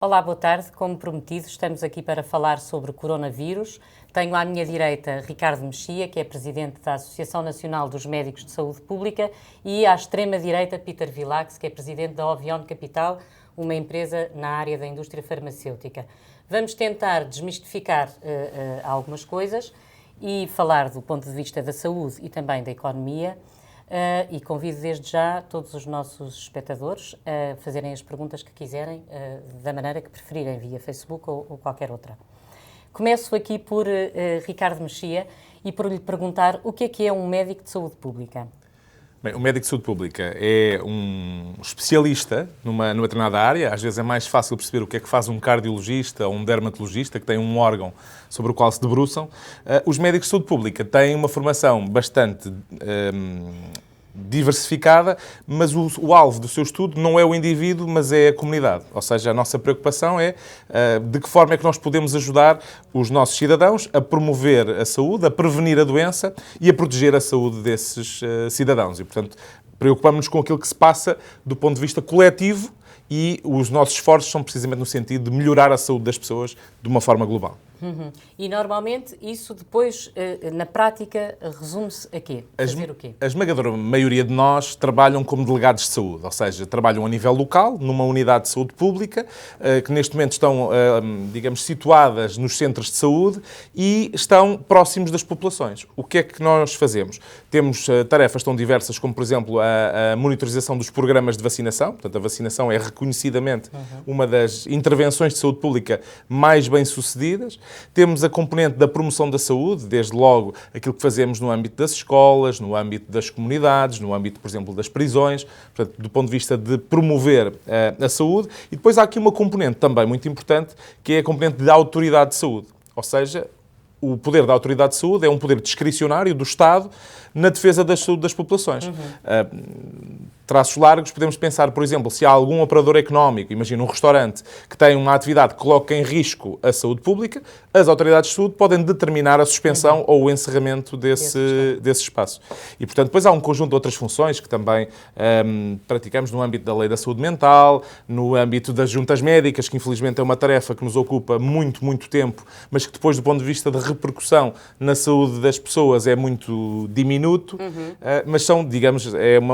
Olá, boa tarde. Como prometido, estamos aqui para falar sobre o coronavírus. Tenho à minha direita Ricardo Mexia, que é presidente da Associação Nacional dos Médicos de Saúde Pública, e à extrema-direita Peter Vilax, que é presidente da Ovion Capital, uma empresa na área da indústria farmacêutica. Vamos tentar desmistificar algumas coisas e falar do ponto de vista da saúde e também da economia. E convido desde já todos os nossos espectadores a fazerem as perguntas que quiserem, da maneira que preferirem, via Facebook ou qualquer outra. Começo aqui por Ricardo Mexia e por lhe perguntar o que é um médico de saúde pública. Bem, o médico de saúde pública é um especialista numa determinada área. Às vezes é mais fácil perceber o que é que faz um cardiologista ou um dermatologista, que tem um órgão sobre o qual se debruçam. Os médicos de saúde pública têm uma formação bastante diversificada, mas o alvo do seu estudo não é o indivíduo, mas é a comunidade. Ou seja, a nossa preocupação é de que forma é que nós podemos ajudar os nossos cidadãos a promover a saúde, a prevenir a doença e a proteger a saúde desses cidadãos. E, portanto, preocupamos-nos com aquilo que se passa do ponto de vista coletivo e os nossos esforços são precisamente no sentido de melhorar a saúde das pessoas de uma forma global. E normalmente isso depois, na prática, resume-se a quê? Fazer o quê? A esmagadora maioria de nós trabalham como delegados de saúde, ou seja, trabalham a nível local, numa unidade de saúde pública, que neste momento estão, digamos, situadas nos centros de saúde e estão próximos das populações. O que é que nós fazemos? Temos tarefas tão diversas como, por exemplo, a monitorização dos programas de vacinação. Portanto, a vacinação é reconhecidamente uma das intervenções de saúde pública mais bem-sucedidas. Temos a componente da promoção da saúde, desde logo aquilo que fazemos no âmbito das escolas, no âmbito das comunidades, no âmbito, por exemplo, das prisões, portanto, do ponto de vista de promover a saúde. E depois há aqui uma componente também muito importante, que é a componente da autoridade de saúde. Ou seja, o poder da autoridade de saúde é um poder discricionário do Estado na defesa da saúde das populações. Traços largos, podemos pensar, por exemplo, se há algum operador económico, imagina um restaurante, que tem uma atividade que coloca em risco a saúde pública, as autoridades de saúde podem determinar a suspensão ou o encerramento desse espaço. E, portanto, depois há um conjunto de outras funções que também praticamos no âmbito da lei da saúde mental, no âmbito das juntas médicas, que infelizmente é uma tarefa que nos ocupa muito, muito tempo, mas que depois, do ponto de vista de repercussão na saúde das pessoas, é muito diminuto, mas são, digamos,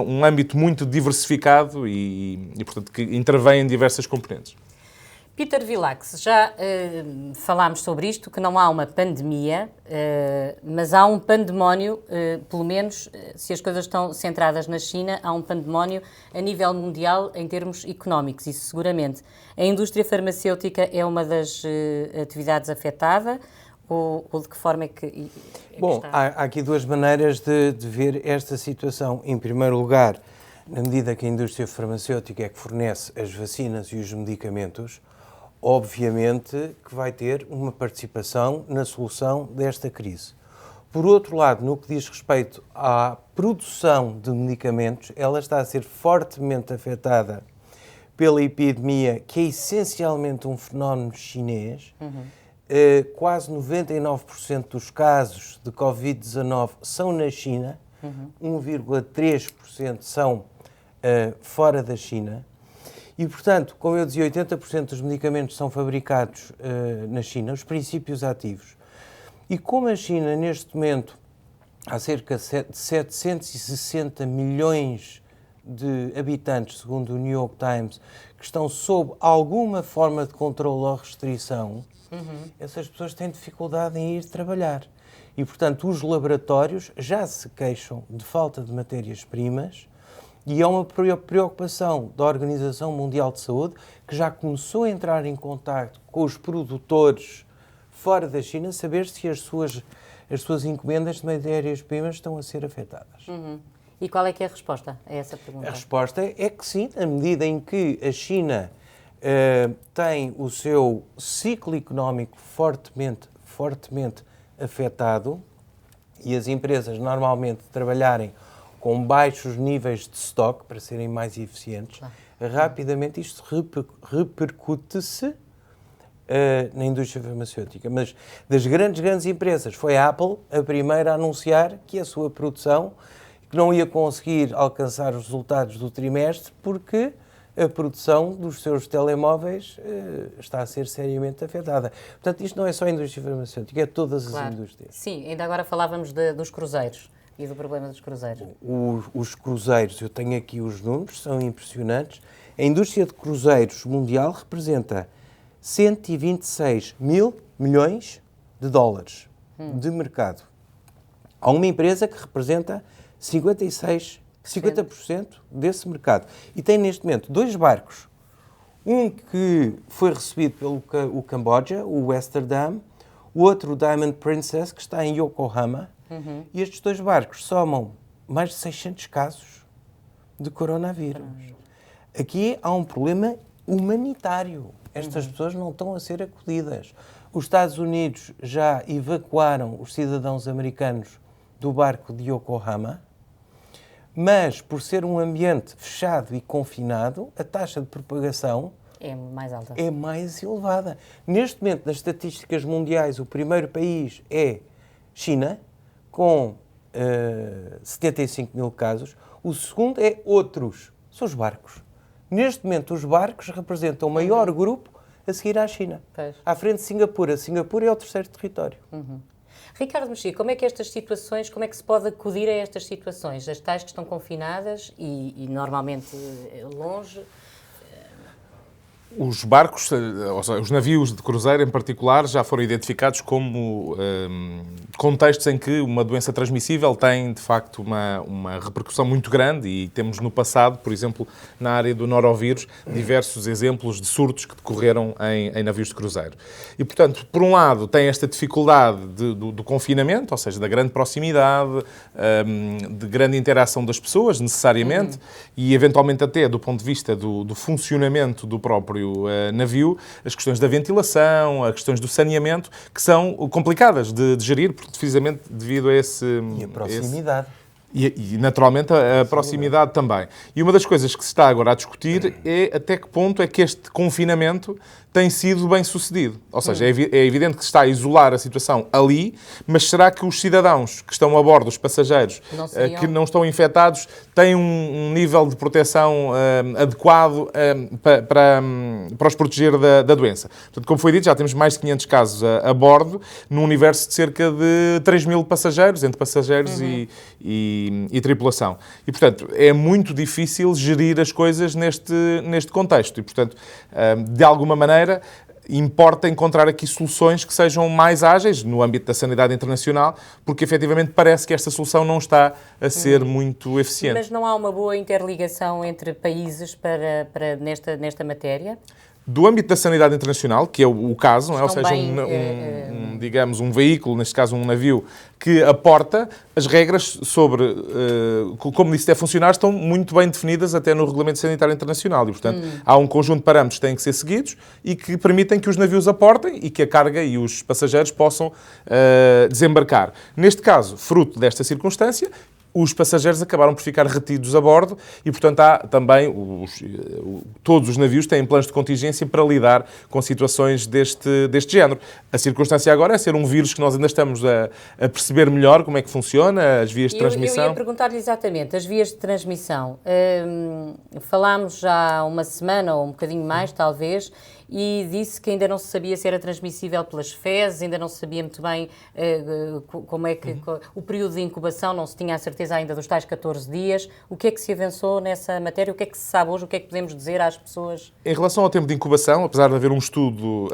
um âmbito muito diversificado e, portanto, que intervém em diversas componentes. Peter Vilax, já falámos sobre isto, que não há uma pandemia, mas há um pandemónio, pelo menos se as coisas estão centradas na China, há um pandemónio a nível mundial em termos económicos, isso seguramente. A indústria farmacêutica é uma das atividades afetada, ou de que forma é que Bom, está? há aqui duas maneiras de ver esta situação. Em primeiro lugar, na medida que a indústria farmacêutica é que fornece as vacinas e os medicamentos, obviamente que vai ter uma participação na solução desta crise. Por outro lado, no que diz respeito à produção de medicamentos, ela está a ser fortemente afetada pela epidemia, que é essencialmente um fenómeno chinês. Quase 99% dos casos de Covid-19 são na China, 1,3% são fora da China. E, portanto, como eu dizia, 80% dos medicamentos são fabricados na China, os princípios ativos. E como a China, neste momento, há cerca de 760 milhões de habitantes, segundo o New York Times, que estão sob alguma forma de controle ou restrição, essas pessoas têm dificuldade em ir trabalhar. E, portanto, os laboratórios já se queixam de falta de matérias-primas e é uma preocupação da Organização Mundial de Saúde, que já começou a entrar em contacto com os produtores fora da China, saber se as suas encomendas de matérias-primas estão a ser afetadas. E qual é que é a resposta a essa pergunta? A resposta é que sim, na medida em que a China tem o seu ciclo económico fortemente afetado e as empresas normalmente trabalharem com baixos níveis de estoque para serem mais eficientes, rapidamente isto repercute-se na indústria farmacêutica. Mas das grandes empresas, foi a Apple a primeira a anunciar que a sua produção que não ia conseguir alcançar os resultados do trimestre porque a produção dos seus telemóveis está a ser seriamente afetada. Portanto, isto não é só a indústria farmacêutica, é todas as indústrias. Sim, ainda agora falávamos dos cruzeiros e do problema dos cruzeiros. Os cruzeiros, eu tenho aqui os números, são impressionantes. A indústria de cruzeiros mundial representa 126 mil milhões de dólares de mercado. Há uma empresa que representa 50% desse mercado. E tem neste momento 2 barcos. Um que foi recebido pelo Camboja, o Westerdam, o outro, o Diamond Princess, que está em Yokohama. E estes 2 barcos somam mais de 600 casos de coronavírus. Aqui há um problema humanitário. Estas pessoas não estão a ser acolhidas. Os Estados Unidos já evacuaram os cidadãos americanos do barco de Yokohama, mas por ser um ambiente fechado e confinado, a taxa de propagação é mais alta. É mais elevada. Neste momento, nas estatísticas mundiais, o primeiro país é China, com 75 mil casos. O segundo é outros, são os barcos. Neste momento, os barcos representam o maior grupo a seguir à China. Pois. À frente de Singapura. Singapura é o 3º território. Ricardo Mexia, como é que estas situações, como é que se pode acudir a estas situações? As tais que estão confinadas e normalmente longe? Os barcos, ou seja, os navios de cruzeiro em particular, já foram identificados como contextos em que uma doença transmissível tem, de facto, uma repercussão muito grande e temos no passado, por exemplo, na área do norovírus, diversos exemplos de surtos que decorreram em navios de cruzeiro. E, portanto, por um lado, tem esta dificuldade do confinamento, ou seja, da grande proximidade, de grande interação das pessoas, necessariamente, e, eventualmente, até do ponto de vista do funcionamento do próprio navio, as questões da ventilação, as questões do saneamento, que são complicadas de gerir, precisamente devido a esse... E a proximidade. E naturalmente, a proximidade também. E uma das coisas que se está agora a discutir é até que ponto é que este confinamento tem sido bem sucedido. Ou seja, é evidente que se está a isolar a situação ali, mas será que os cidadãos que estão a bordo, os passageiros, que não estão infectados, têm um nível de proteção adequado para os proteger da doença? Portanto, como foi dito, já temos mais de 500 casos a bordo, num universo de cerca de 3 mil passageiros, entre passageiros e tripulação. E, portanto, é muito difícil gerir as coisas neste contexto. E, portanto, de alguma maneira, importa encontrar aqui soluções que sejam mais ágeis no âmbito da sanidade internacional, porque efetivamente parece que esta solução não está a ser muito eficiente. Mas não há uma boa interligação entre países para nesta matéria? Do âmbito da sanidade internacional, que é o caso, não é? Ou seja, digamos, um veículo, neste caso um navio, que aporta, as regras sobre como isso deve funcionar estão muito bem definidas até no Regulamento Sanitário Internacional. E, portanto, há um conjunto de parâmetros que têm que ser seguidos e que permitem que os navios aportem e que a carga e os passageiros possam desembarcar. Neste caso, fruto desta circunstância, os passageiros acabaram por ficar retidos a bordo e, portanto, há também todos os navios têm planos de contingência para lidar com situações deste género. A circunstância agora é ser um vírus que nós ainda estamos a perceber melhor como é que funciona, as vias de transmissão. Eu ia perguntar-lhe exatamente, as vias de transmissão. Falámos já há uma semana ou um bocadinho mais, talvez, e disse que ainda não se sabia se era transmissível pelas fezes, ainda não se sabia muito bem como é que o período de incubação, não se tinha a certeza ainda dos tais 14 dias. O que é que se avançou nessa matéria? O que é que se sabe hoje? O que é que podemos dizer às pessoas? Em relação ao tempo de incubação, apesar de haver um estudo,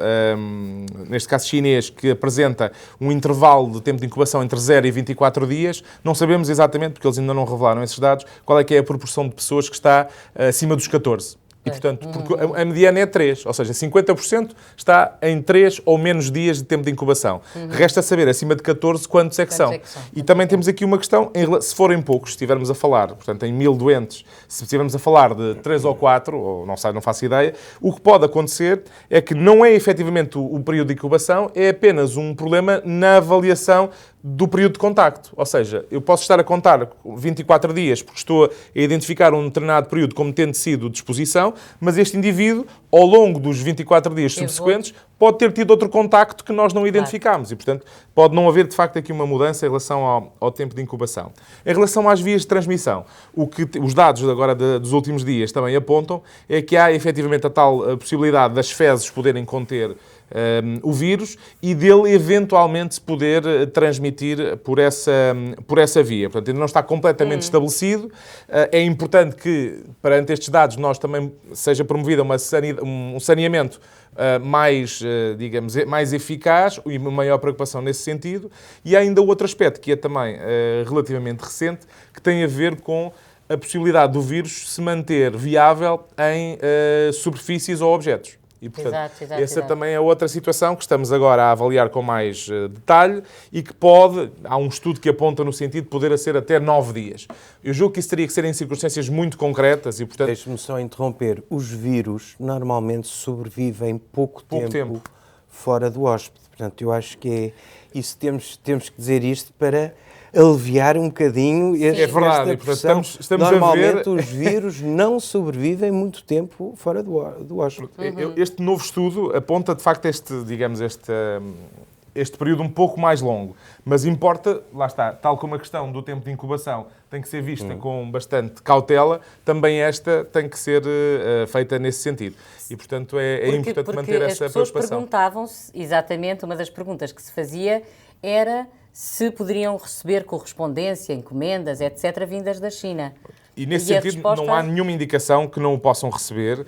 neste caso chinês, que apresenta um intervalo de tempo de incubação entre 0 e 24 dias, não sabemos exatamente, porque eles ainda não revelaram esses dados, qual é que é a proporção de pessoas que está acima dos 14. E, portanto, porque a mediana é 3, ou seja, 50% está em 3 ou menos dias de tempo de incubação. Resta saber, acima de 14, quantos é que são. E também temos aqui uma questão, se forem poucos, se estivermos a falar, portanto, em 1000 doentes, se estivermos a falar de 3 ou 4, ou não sei, não faço ideia, o que pode acontecer é que não é efetivamente o período de incubação, é apenas um problema na avaliação do período de contacto. Ou seja, eu posso estar a contar 24 dias porque estou a identificar um determinado período como tendo sido de exposição, transmissão, mas este indivíduo, ao longo dos 24 dias subsequentes, pode ter tido outro contacto que nós não identificámos e, portanto, pode não haver, de facto, aqui uma mudança em relação ao tempo de incubação. Em relação às vias de transmissão, o que os dados agora dos últimos dias também apontam é que há, efetivamente, a tal possibilidade das fezes poderem conter o vírus e dele eventualmente se poder transmitir por essa via. Portanto, ainda não está completamente estabelecido. É importante que, perante estes dados, nós também seja promovido um saneamento mais, digamos, mais eficaz e uma maior preocupação nesse sentido. E há ainda outro aspecto que é também relativamente recente, que tem a ver com a possibilidade do vírus se manter viável em superfícies ou objetos. E, portanto, essa também é outra situação que estamos agora a avaliar com mais detalhe e que há um estudo que aponta no sentido de poder ser até 9 dias. Eu julgo que isso teria que ser em circunstâncias muito concretas e, portanto... Deixe-me só interromper. Os vírus normalmente sobrevivem pouco tempo fora do hóspede. Portanto, eu acho que isso temos que dizer isto para aliviar um bocadinho esta pressão. Estamos normalmente a ver... os vírus não sobrevivem muito tempo fora do hóspede. Este novo estudo aponta, de facto, este período um pouco mais longo. Mas importa, lá está, tal como a questão do tempo de incubação tem que ser vista com bastante cautela, também esta tem que ser feita nesse sentido. E, portanto, é importante manter essa preocupação. As pessoas perguntavam-se, exatamente, uma das perguntas que se fazia era se poderiam receber correspondência, encomendas, etc., vindas da China. E nesse sentido não há nenhuma indicação que não o possam receber.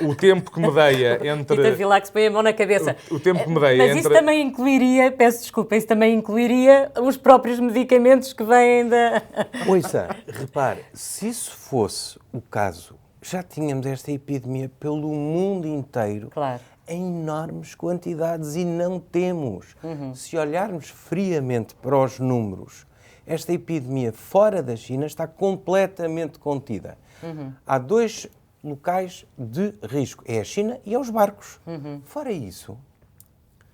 O tempo que medeia entre... Rita Vilax põe a mão na cabeça. O tempo que medeia Mas isso também incluiria, peço desculpa, isso também incluiria os próprios medicamentos que vêm da... Ouça, repare, se isso fosse o caso, já tínhamos esta epidemia pelo mundo inteiro. Claro. Em enormes quantidades e não temos. Se olharmos friamente para os números, esta epidemia fora da China está completamente contida. Há 2 locais de risco, é a China e é os barcos. Fora isso,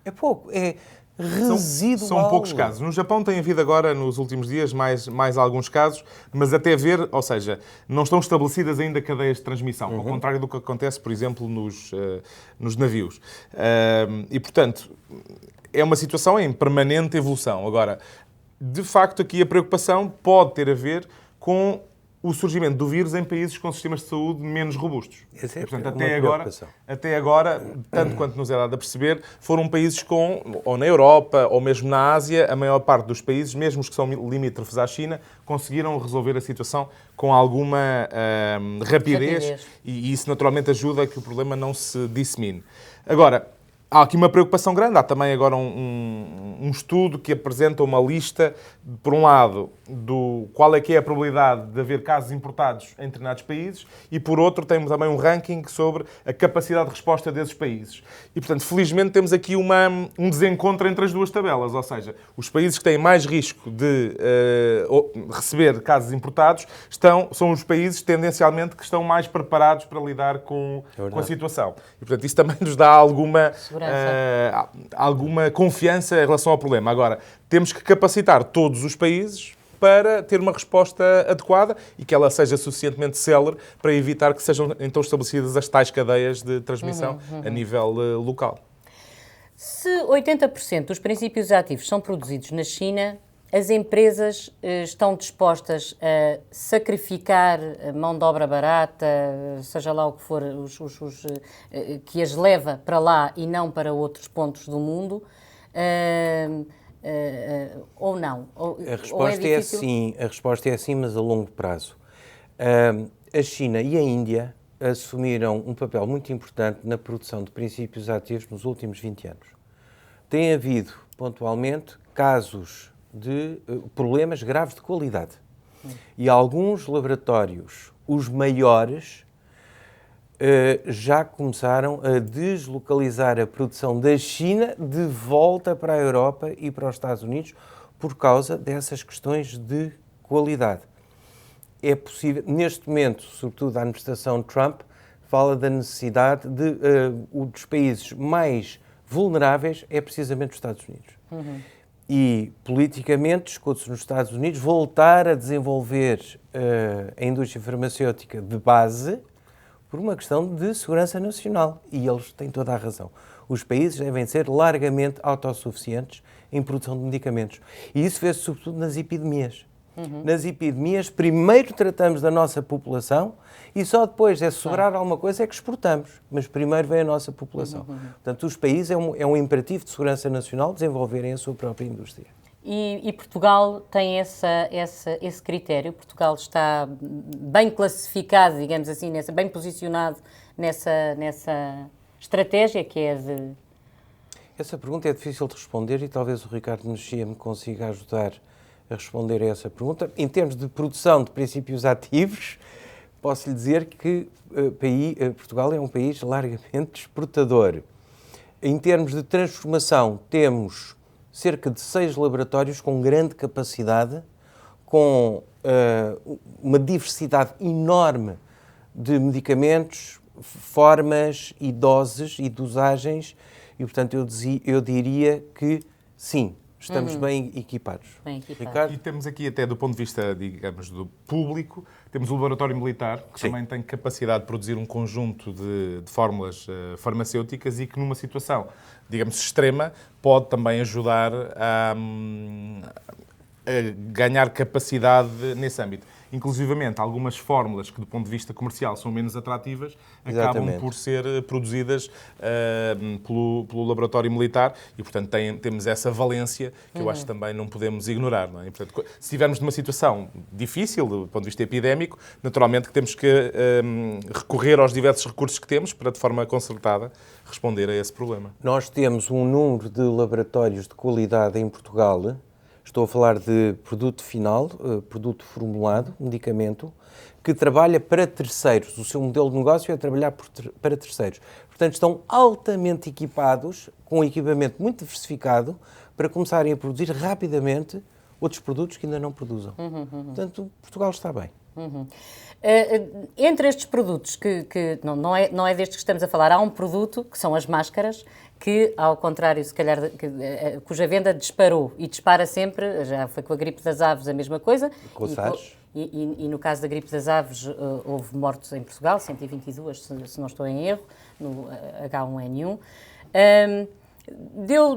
é pouco, é residual. São poucos casos. No Japão tem havido agora, nos últimos dias, mais alguns casos, mas até ver, ou seja, não estão estabelecidas ainda cadeias de transmissão, ao contrário do que acontece, por exemplo, nos navios. E, portanto, é uma situação em permanente evolução. Agora, de facto, aqui a preocupação pode ter a ver com o surgimento do vírus em países com sistemas de saúde menos robustos. E, portanto, até agora, tanto quanto nos é dado a perceber, foram países ou na Europa, ou mesmo na Ásia, a maior parte dos países, mesmo os que são limítrofes à China, conseguiram resolver a situação com alguma rapidez. E isso, naturalmente, ajuda a que o problema não se dissemine. Agora, há aqui uma preocupação grande. Há também agora um estudo que apresenta uma lista, por um lado, do qual é que é a probabilidade de haver casos importados em determinados países e, por outro, temos também um ranking sobre a capacidade de resposta desses países. E, portanto, felizmente temos aqui um desencontro entre as duas tabelas, ou seja, os países que têm mais risco de receber casos importados são os países, tendencialmente, que estão mais preparados para lidar com a situação. E, portanto, isso também nos dá alguma confiança em relação ao problema. Agora, temos que capacitar todos os países para ter uma resposta adequada e que ela seja suficientemente célere para evitar que sejam então estabelecidas as tais cadeias de transmissão a nível local. Se 80% dos princípios ativos são produzidos na China, as empresas estão dispostas a sacrificar a mão de obra barata, seja lá o que for, que as leva para lá e não para outros pontos do mundo, ou não? A resposta é sim, mas a longo prazo. A China e a Índia assumiram um papel muito importante na produção de princípios ativos nos últimos 20 anos. Tem havido, pontualmente, casos de problemas graves de qualidade. E alguns laboratórios, os maiores, já começaram a deslocalizar a produção da China de volta para a Europa e para os Estados Unidos por causa dessas questões de qualidade. É possível, neste momento, sobretudo a administração Trump, fala da necessidade de dos países mais vulneráveis é precisamente os Estados Unidos. E, politicamente, escuta-se nos Estados Unidos voltar a desenvolver a indústria farmacêutica de base, por uma questão de segurança nacional. E eles têm toda a razão. Os países devem ser largamente autossuficientes em produção de medicamentos. E isso vê-se sobretudo nas epidemias. Nas epidemias, primeiro tratamos da nossa população e só depois, se sobrar alguma coisa, é que exportamos. Mas primeiro vem a nossa população. Portanto, os países é um imperativo de segurança nacional desenvolverem a sua própria indústria. E Portugal tem esse critério? Portugal está bem classificado, digamos assim, bem posicionado nessa estratégia que é de... Essa pergunta é difícil de responder e talvez o Ricardo Mexia me consiga ajudar a responder a essa pergunta. Em termos de produção de princípios ativos, posso lhe dizer que Portugal é um país largamente exportador. Em termos de transformação, temos cerca de 6 laboratórios com grande capacidade, com uma diversidade enorme de medicamentos, formas e doses e dosagens, e portanto eu diria que sim, estamos bem equipados. Ricardo? E temos aqui até do ponto de vista, digamos, do público, temos o Laboratório Militar, que também tem capacidade de produzir um conjunto de fórmulas farmacêuticas e que numa situação, digamos, extrema, pode também ajudar a ganhar capacidade nesse âmbito. Inclusivamente, algumas fórmulas que, do ponto de vista comercial, são menos atrativas, acabam por ser produzidas pelo Laboratório Militar e, portanto, temos essa valência que eu acho que também não podemos ignorar. Não é? E, portanto, se estivermos numa situação difícil, do ponto de vista epidémico, naturalmente que temos que recorrer aos diversos recursos que temos para, de forma concertada, responder a esse problema. Nós temos um número de laboratórios de qualidade em Portugal. Estou a falar de produto final, produto formulado, medicamento, que trabalha para terceiros. O seu modelo de negócio é trabalhar para terceiros. Portanto, estão altamente equipados, com um equipamento muito diversificado, para começarem a produzir rapidamente outros produtos que ainda não produzam. Portanto, Portugal está bem. Entre estes produtos, que não é destes que estamos a falar, há um produto, que são as máscaras, que, ao contrário, se calhar, cuja venda disparou e dispara sempre, já foi com a gripe das aves a mesma coisa. Com os SARS. E no caso da gripe das aves, houve mortos em Portugal, 122, se não estou em erro, no H1N1.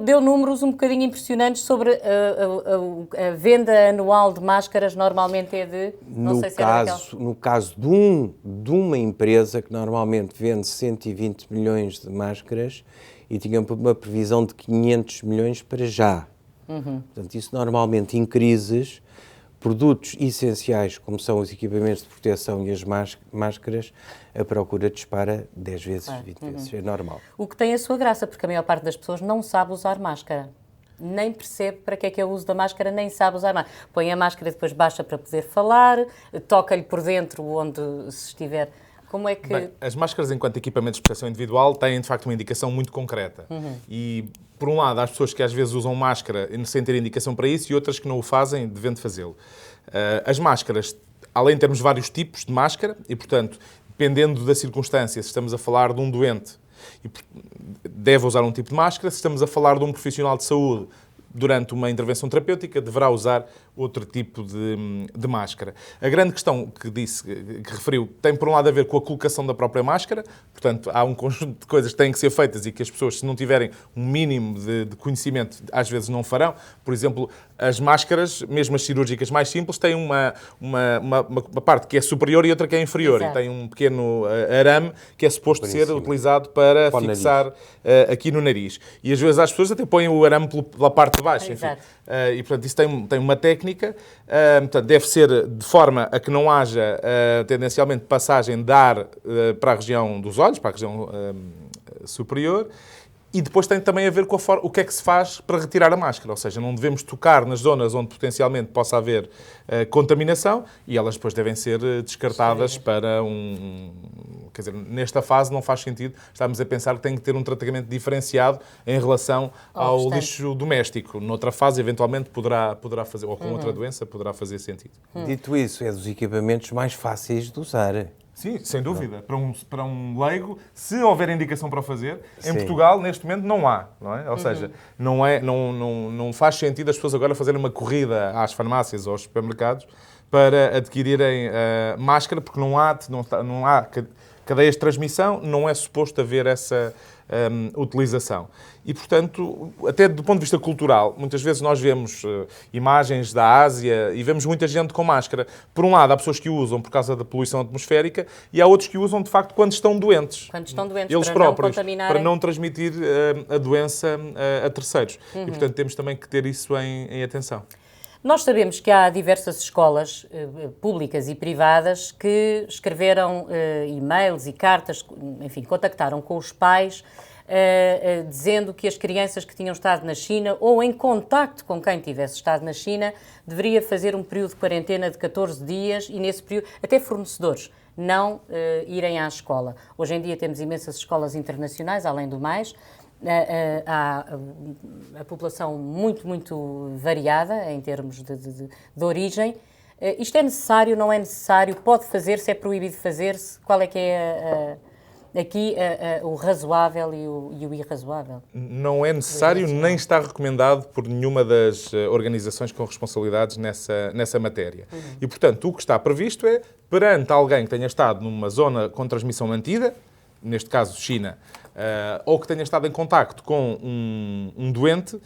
Deu números um bocadinho impressionantes sobre a venda anual de máscaras, normalmente é de... No caso de uma empresa que normalmente vende 120 milhões de máscaras e tinha uma previsão de 500 milhões para já. Portanto, isso normalmente em crises, produtos essenciais como são os equipamentos de proteção e as máscaras, a procura dispara 10 vezes, 20 vezes, é normal. O que tem a sua graça, porque a maior parte das pessoas não sabe usar máscara. Nem percebe para que é o uso da máscara, nem sabe usar máscara. Põe a máscara e depois baixa para poder falar, toca-lhe por dentro onde se estiver... Como é que... Bem, as máscaras, enquanto equipamentos de proteção individual, têm, de facto, uma indicação muito concreta. E, por um lado, há as pessoas que às vezes usam máscara sem ter indicação para isso e outras que não o fazem, devendo fazê-lo. As máscaras, além de termos vários tipos de máscara, e, portanto, dependendo da circunstância, se estamos a falar de um doente, deve usar um tipo de máscara. Se estamos a falar de um profissional de saúde, durante uma intervenção terapêutica, deverá usar outro tipo de máscara. A grande questão que referiu tem, por um lado, a ver com a colocação da própria máscara. Portanto, há um conjunto de coisas que têm que ser feitas e que as pessoas, se não tiverem um mínimo de conhecimento, às vezes não farão. Por exemplo, as máscaras, mesmo as cirúrgicas mais simples, têm uma parte que é superior e outra que é inferior. Exato. E tem um pequeno arame que é suposto ser utilizado para fixar aqui no nariz. E às vezes as pessoas até põem o arame pela parte de baixo. Enfim. E, portanto, isso tem uma técnica. Portanto, deve ser de forma a que não haja, tendencialmente, passagem de ar para a região dos olhos, para a região superior. E depois tem também a ver com o que é que se faz para retirar a máscara. Ou seja, não devemos tocar nas zonas onde potencialmente possa haver contaminação e elas depois devem ser descartadas para Quer dizer, nesta fase não faz sentido. Estamos a pensar que tem que ter um tratamento diferenciado em relação ao lixo doméstico. Noutra fase, eventualmente, poderá fazer, ou com outra doença, poderá fazer sentido. Dito isso, é dos equipamentos mais fáceis de usar. Sim, sem dúvida. Para um leigo, se houver indicação para o fazer, Sim. em Portugal, neste momento, não há. Não é? Ou seja, não faz sentido as pessoas agora fazerem uma corrida às farmácias ou aos supermercados para adquirirem máscara, porque não há cadeias de transmissão, não é suposto haver essa utilização. E, portanto, até do ponto de vista cultural, muitas vezes nós vemos imagens da Ásia e vemos muita gente com máscara. Por um lado, há pessoas que o usam por causa da poluição atmosférica e há outros que o usam, de facto, quando estão doentes. Quando estão doentes, eles para próprios, não contaminarem. para não transmitir a doença a terceiros. E, portanto, temos também que ter isso em atenção. Nós sabemos que há diversas escolas públicas e privadas que escreveram e-mails e cartas, enfim, contactaram com os pais, dizendo que as crianças que tinham estado na China ou em contacto com quem tivesse estado na China deveria fazer um período de quarentena de 14 dias e nesse período até fornecedores não irem à escola. Hoje em dia temos imensas escolas internacionais, além do mais. Há a população muito variada em termos de origem. Isto é necessário, não é necessário? Pode fazer-se, é proibido fazer-se? Qual é que é aqui o razoável e o irrazoável? Não é necessário, nem está recomendado por nenhuma das organizações com responsabilidades nessa matéria. E, portanto, o que está previsto é, perante alguém que tenha estado numa zona com transmissão mantida, neste caso China, ou que tenha estado em contacto com um doente,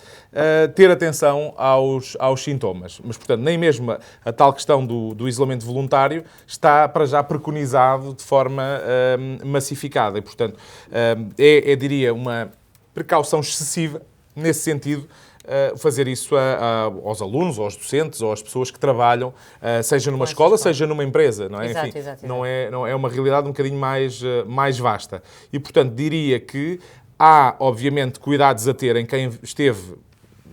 ter atenção aos sintomas. Mas, portanto, nem mesmo a tal questão do isolamento voluntário está para já preconizado de forma massificada. E, portanto, diria, uma precaução excessiva nesse sentido, fazer isso aos alunos, aos docentes, ou às pessoas que trabalham, seja numa escola, seja numa empresa, não é? Exato, Enfim, exato. Não é uma realidade um bocadinho mais vasta. E, portanto, diria que há, obviamente, cuidados a ter em quem esteve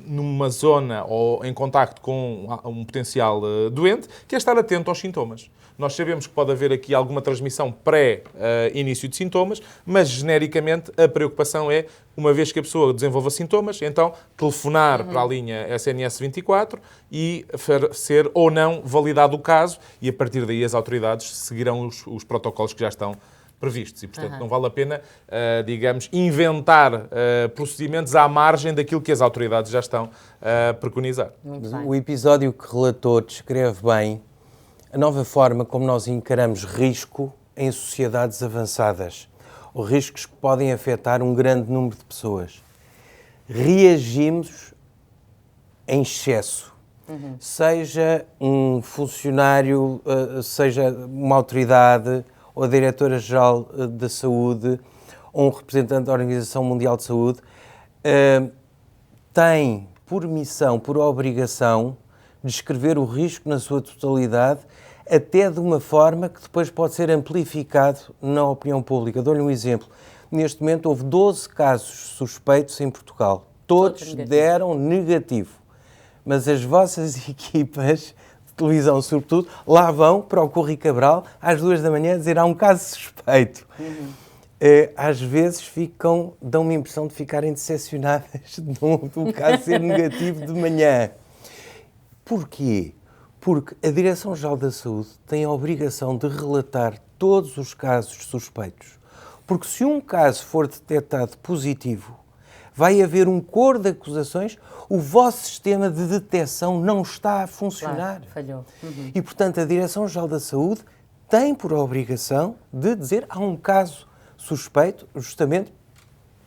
numa zona ou em contacto com um potencial doente, que é estar atento aos sintomas. Nós sabemos que pode haver aqui alguma transmissão pré-início de sintomas, mas, genericamente, a preocupação é, uma vez que a pessoa desenvolva sintomas, então telefonar para a linha SNS 24 e ser ou não validado o caso, e a partir daí as autoridades seguirão os protocolos que já estão previstos. E, portanto, não vale a pena, digamos, inventar procedimentos à margem daquilo que as autoridades já estão a preconizar. O episódio que relatou descreve bem a nova forma como nós encaramos risco em sociedades avançadas, ou riscos que podem afetar um grande número de pessoas. Reagimos em excesso. Seja um funcionário, seja uma autoridade, ou a Diretora-Geral da Saúde, ou um representante da Organização Mundial de Saúde, tem por missão, por obrigação, descrever o risco na sua totalidade, até de uma forma que depois pode ser amplificado na opinião pública. Dou-lhe um exemplo. Neste momento houve 12 casos suspeitos em Portugal. Todos deram negativo. Mas as vossas equipas de televisão, sobretudo, lá vão para o Correio Cabral às 2 da manhã dizer há um caso suspeito. Às vezes dão-me a impressão de ficarem decepcionadas do caso ser negativo de manhã. Porquê? Porque a Direção-Geral da Saúde tem a obrigação de relatar todos os casos suspeitos. Porque se um caso for detectado positivo, vai haver um coro de acusações, o vosso sistema de detecção não está a funcionar. Claro, falhou. E, portanto, a Direção-Geral da Saúde tem por obrigação de dizer há um caso suspeito, justamente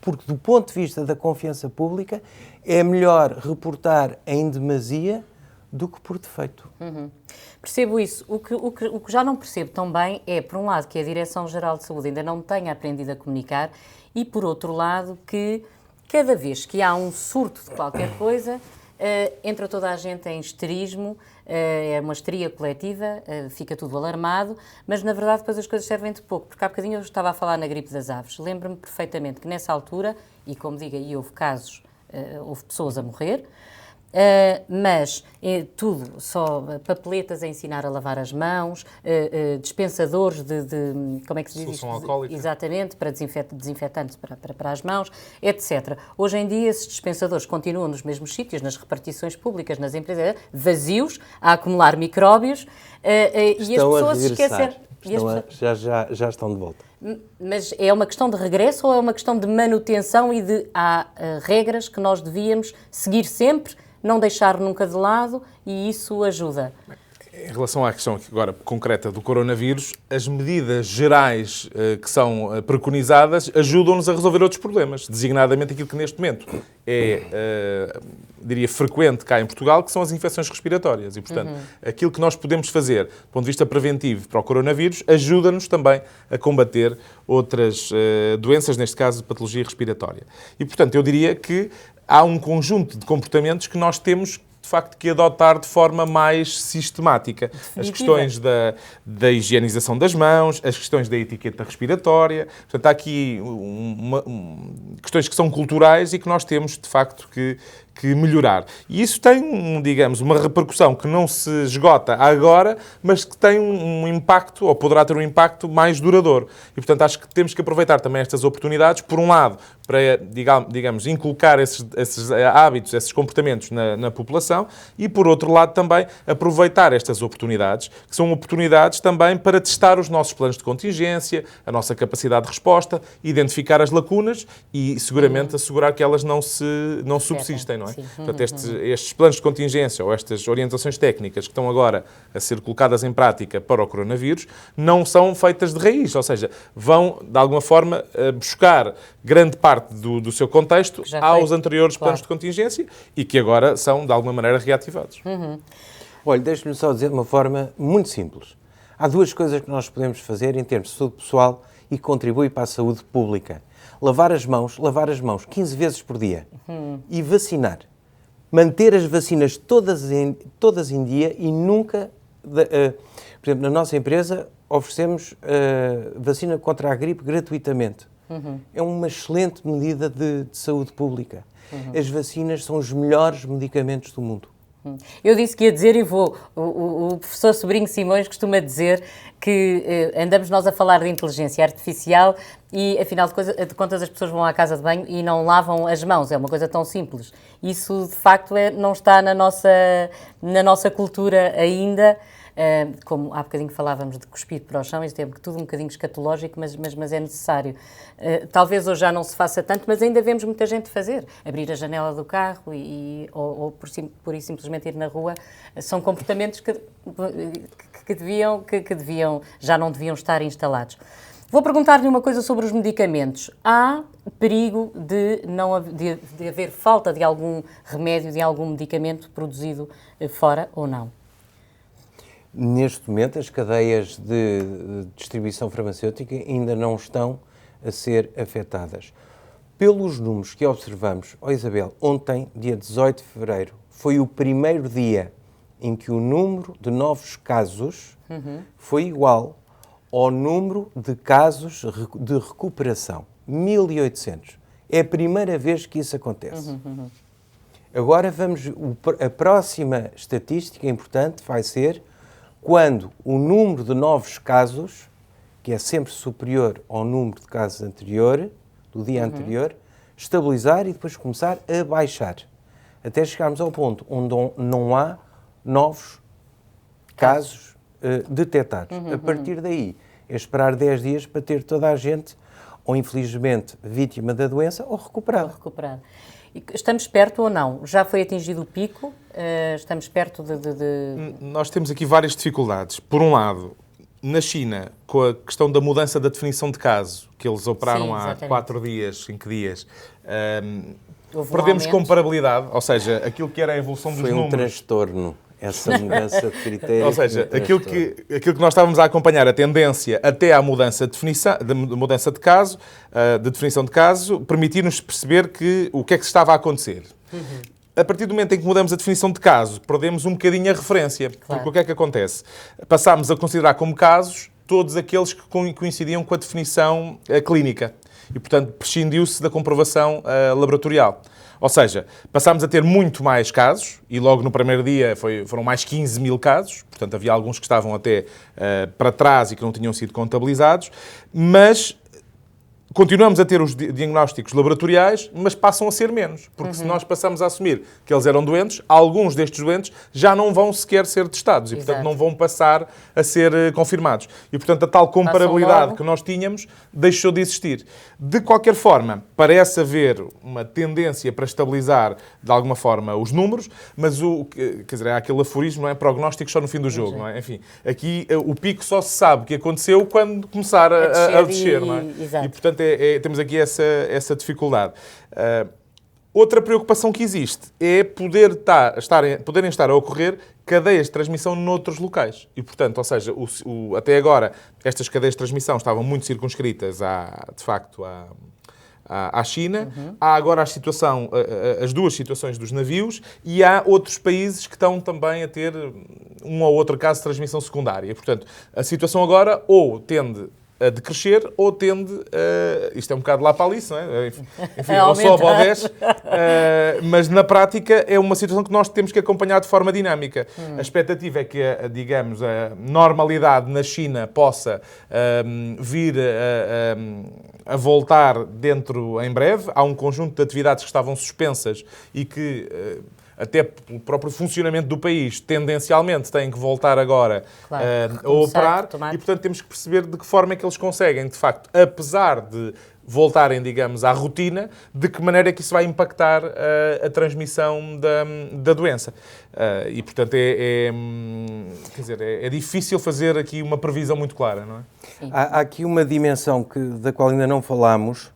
porque, do ponto de vista da confiança pública, é melhor reportar em demasia do que por defeito. Percebo isso. O que já não percebo tão bem é, por um lado, que a Direção-Geral de Saúde ainda não tenha aprendido a comunicar e, por outro lado, que cada vez que há um surto de qualquer coisa, entra toda a gente em histerismo, é uma histeria coletiva, fica tudo alarmado, mas, na verdade, depois as coisas servem de pouco, porque há bocadinho eu estava a falar na gripe das aves. Lembro-me perfeitamente que, nessa altura, e como digo aí, houve casos, houve pessoas a morrer, mas tudo, só papeletas a ensinar a lavar as mãos, dispensadores como é que se diz solução isto? alcoólica. Exatamente, para desinfetantes para as mãos, etc. Hoje em dia esses dispensadores continuam nos mesmos sítios, nas repartições públicas, nas empresas, vazios, a acumular micróbios, e as pessoas se esquecem. Já estão de volta. Mas é uma questão de regresso ou é uma questão de manutenção e há regras que nós devíamos seguir sempre, não deixar nunca de lado, e isso ajuda? Em relação à questão agora concreta do coronavírus, as medidas gerais que são preconizadas ajudam-nos a resolver outros problemas, designadamente aquilo que neste momento diria, frequente cá em Portugal, que são as infecções respiratórias. E, portanto, aquilo que nós podemos fazer, do ponto de vista preventivo para o coronavírus, ajuda-nos também a combater outras doenças, neste caso, de patologia respiratória. E, portanto, eu diria que há um conjunto de comportamentos que nós temos de facto, que adotar de forma mais sistemática. Definitiva. As questões da higienização das mãos, as questões da etiqueta respiratória. Portanto, há aqui questões que são culturais e que nós temos, de facto, que melhorar. E isso tem, digamos, uma repercussão que não se esgota agora, mas que tem um impacto, ou poderá ter um impacto mais duradouro. E, portanto, acho que temos que aproveitar também estas oportunidades, por um lado, para, digamos, inculcar esses hábitos, esses comportamentos na população e, por outro lado, também aproveitar estas oportunidades, que são oportunidades também para testar os nossos planos de contingência, a nossa capacidade de resposta, identificar as lacunas e, seguramente, assegurar que elas não subsistem, não é? Sim. Portanto, estes planos de contingência ou estas orientações técnicas que estão agora a ser colocadas em prática para o coronavírus não são feitas de raiz, ou seja, vão, de alguma forma, buscar grande parte do seu contexto aos anteriores planos de contingência e que agora são, de alguma maneira, reativados. Olha, deixe-me só dizer de uma forma muito simples. Há duas coisas que nós podemos fazer em termos de saúde pessoal e que contribuem para a saúde pública. Lavar as mãos 15 vezes por dia e vacinar. Manter as vacinas todas em dia e nunca... por exemplo, na nossa empresa oferecemos vacina contra a gripe gratuitamente. É uma excelente medida de saúde pública. As vacinas são os melhores medicamentos do mundo. Eu disse que ia dizer e vou. O professor Sobrinho Simões costuma dizer que andamos nós a falar de inteligência artificial e, afinal de contas, as pessoas vão à casa de banho e não lavam as mãos. É uma coisa tão simples. Isso, de facto, não está na nossa cultura ainda. Como há bocadinho falávamos de cuspir para o chão, isto é tudo um bocadinho escatológico, mas é necessário. Talvez hoje já não se faça tanto, mas ainda vemos muita gente fazer. Abrir a janela do carro ou por isso simplesmente ir na rua. São comportamentos que já não deviam estar instalados. Vou perguntar-lhe uma coisa sobre os medicamentos. Há perigo de haver falta de algum remédio, de algum medicamento produzido fora ou não? Neste momento, as cadeias de distribuição farmacêutica ainda não estão a ser afetadas. Pelos números que observamos, Isabel, ontem, dia 18 de fevereiro, foi o primeiro dia em que o número de novos casos foi igual ao número de casos de recuperação. 1.800. É a primeira vez que isso acontece. Agora a próxima estatística importante vai ser quando o número de novos casos, que é sempre superior ao número de casos anterior, do dia anterior, estabilizar e depois começar a baixar. Até chegarmos ao ponto onde não há novos casos detectados. A partir daí, é esperar 10 dias para ter toda a gente, ou infelizmente, vítima da doença, ou recuperada. Estamos perto ou não? Já foi atingido o pico? Estamos perto de... Nós temos aqui várias dificuldades. Por um lado, na China, com a questão da mudança da definição de caso, que eles operaram há 4 dias, 5 dias, perdemos comparabilidade, ou seja, aquilo que era a evolução dos números... Foi um transtorno, essa mudança de critério. Ou seja, aquilo que nós estávamos a acompanhar, a tendência até à mudança de caso, de definição de caso, permitir-nos perceber o que é que estava a acontecer. A partir do momento em que mudamos a definição de caso, perdemos um bocadinho a referência. Claro. Porque o que é que acontece? Passámos a considerar como casos todos aqueles que coincidiam com a definição clínica. E, portanto, prescindiu-se da comprovação laboratorial. Ou seja, passámos a ter muito mais casos, e logo no primeiro dia foram mais 15 mil casos, portanto havia alguns que estavam até para trás e que não tinham sido contabilizados, mas continuamos a ter os diagnósticos laboratoriais, mas passam a ser menos. Porque se nós passamos a assumir que eles eram doentes, alguns destes doentes já não vão sequer ser testados e, portanto, não vão passar a ser confirmados. E, portanto, a tal comparabilidade que nós tínhamos deixou de existir. De qualquer forma, parece haver uma tendência para estabilizar, de alguma forma, os números, mas quer dizer, há aquele aforismo, não é? Prognóstico só no fim do jogo, não é? Enfim, aqui o pico só se sabe o que aconteceu quando começar a descer, não é? Exato. E, portanto, temos aqui essa dificuldade. Outra preocupação que existe é poderem estar a ocorrer cadeias de transmissão noutros locais. E, portanto, ou seja, até agora, estas cadeias de transmissão estavam muito circunscritas, à China. Há agora as duas situações dos navios e há outros países que estão também a ter um ou outro caso de transmissão secundária. Portanto, a situação agora ou tende a decrescer ou tende isto é um bocado lá para ali, não é? Enfim, ou sobe ou desce, mas na prática é uma situação que nós temos que acompanhar de forma dinâmica. A expectativa é que, digamos, a normalidade na China possa vir a voltar em breve. Há um conjunto de atividades que estavam suspensas e que até pelo próprio funcionamento do país, tendencialmente têm que voltar agora a operar e, portanto, temos que perceber de que forma é que eles conseguem, de facto, apesar de voltarem, digamos, à rotina, de que maneira é que isso vai impactar a transmissão da doença. E, portanto, quer dizer, é difícil fazer aqui uma previsão muito clara, não é? Há aqui uma dimensão da qual ainda não falámos,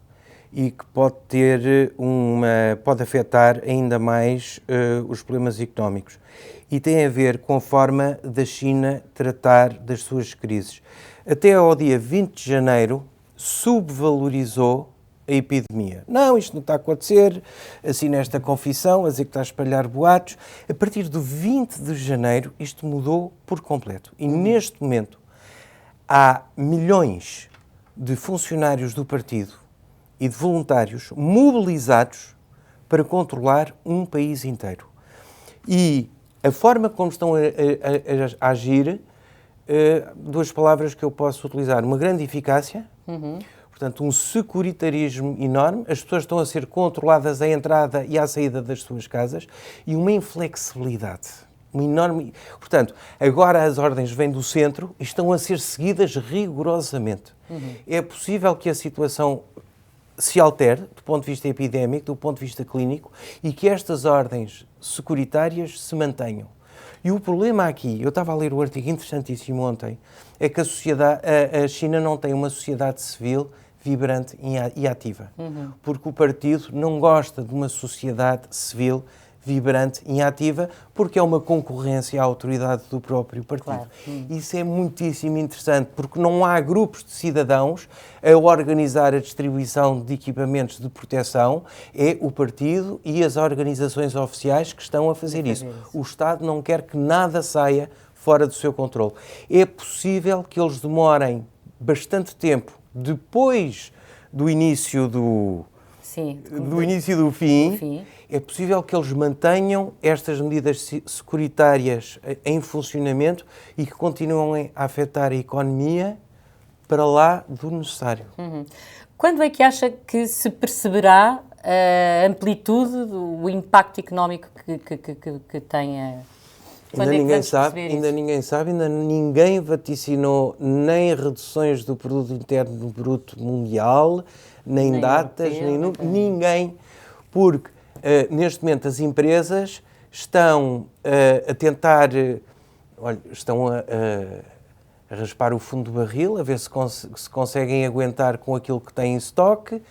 e que pode afetar ainda mais os problemas económicos. E tem a ver com a forma da China tratar das suas crises. Até ao dia 20 de janeiro, subvalorizou a epidemia. Não, isto não está a acontecer, assim nesta confissão, a dizer que está a espalhar boatos. A partir do 20 de janeiro, isto mudou por completo. E neste momento, há milhões de funcionários do partido e de voluntários mobilizados para controlar um país inteiro. E a forma como estão a agir, duas palavras que eu posso utilizar, uma grande eficácia, portanto, um securitarismo enorme, as pessoas estão a ser controladas à entrada e à saída das suas casas, e uma inflexibilidade. Uma enorme... Portanto, agora as ordens vêm do centro e estão a ser seguidas rigorosamente. É possível que a situação se altere, do ponto de vista epidémico, do ponto de vista clínico, e que estas ordens securitárias se mantenham. E o problema aqui, eu estava a ler um artigo interessantíssimo ontem, é que a China não tem uma sociedade civil vibrante e ativa. Porque o partido não gosta de uma sociedade civil vibrante e ativa, porque é uma concorrência à autoridade do próprio partido. Claro. Isso é muitíssimo interessante, porque não há grupos de cidadãos a organizar a distribuição de equipamentos de proteção, é o partido e as organizações oficiais que estão a fazer isso. O Estado não quer que nada saia fora do seu controle. É possível que eles demorem bastante tempo depois do início do fim. É possível que eles mantenham estas medidas securitárias em funcionamento e que continuem a afetar a economia para lá do necessário. Quando é que acha que se perceberá a amplitude do impacto económico que tenha? Ainda ninguém sabe, ainda ninguém vaticinou nem reduções do produto interno bruto mundial, nem datas, ninguém, porque neste momento as empresas estão a tentar, estão a raspar o fundo do barril, a ver se conseguem aguentar com aquilo que têm em estoque.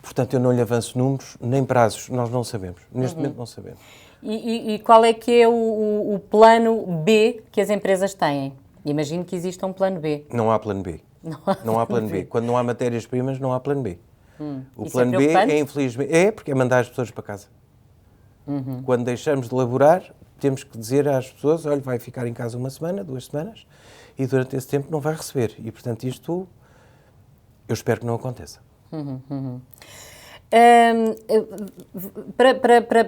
Portanto, eu não lhe avanço números, nem prazos, nós não sabemos. Neste momento não sabemos. E qual é que é o plano B que as empresas têm? Imagino que exista um plano B. Não há plano B. Não há plano B. Quando não há matérias-primas, não há plano B. O Isso plano B é, infelizmente, porque é mandar as pessoas para casa. Quando deixamos de laborar, temos que dizer às pessoas, olha, vai ficar em casa uma semana, 2 semanas, e durante esse tempo não vai receber. E, portanto, isto eu espero que não aconteça.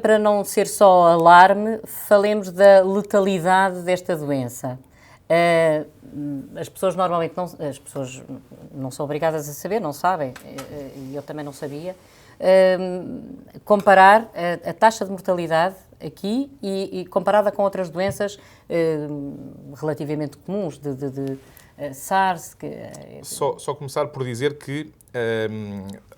Para não ser só alarme, falemos da letalidade desta doença. As pessoas normalmente as pessoas não são obrigadas a saber, não sabem, e eu também não sabia, comparar a taxa de mortalidade aqui e comparada com outras doenças relativamente comuns, de SARS. Só começar por dizer que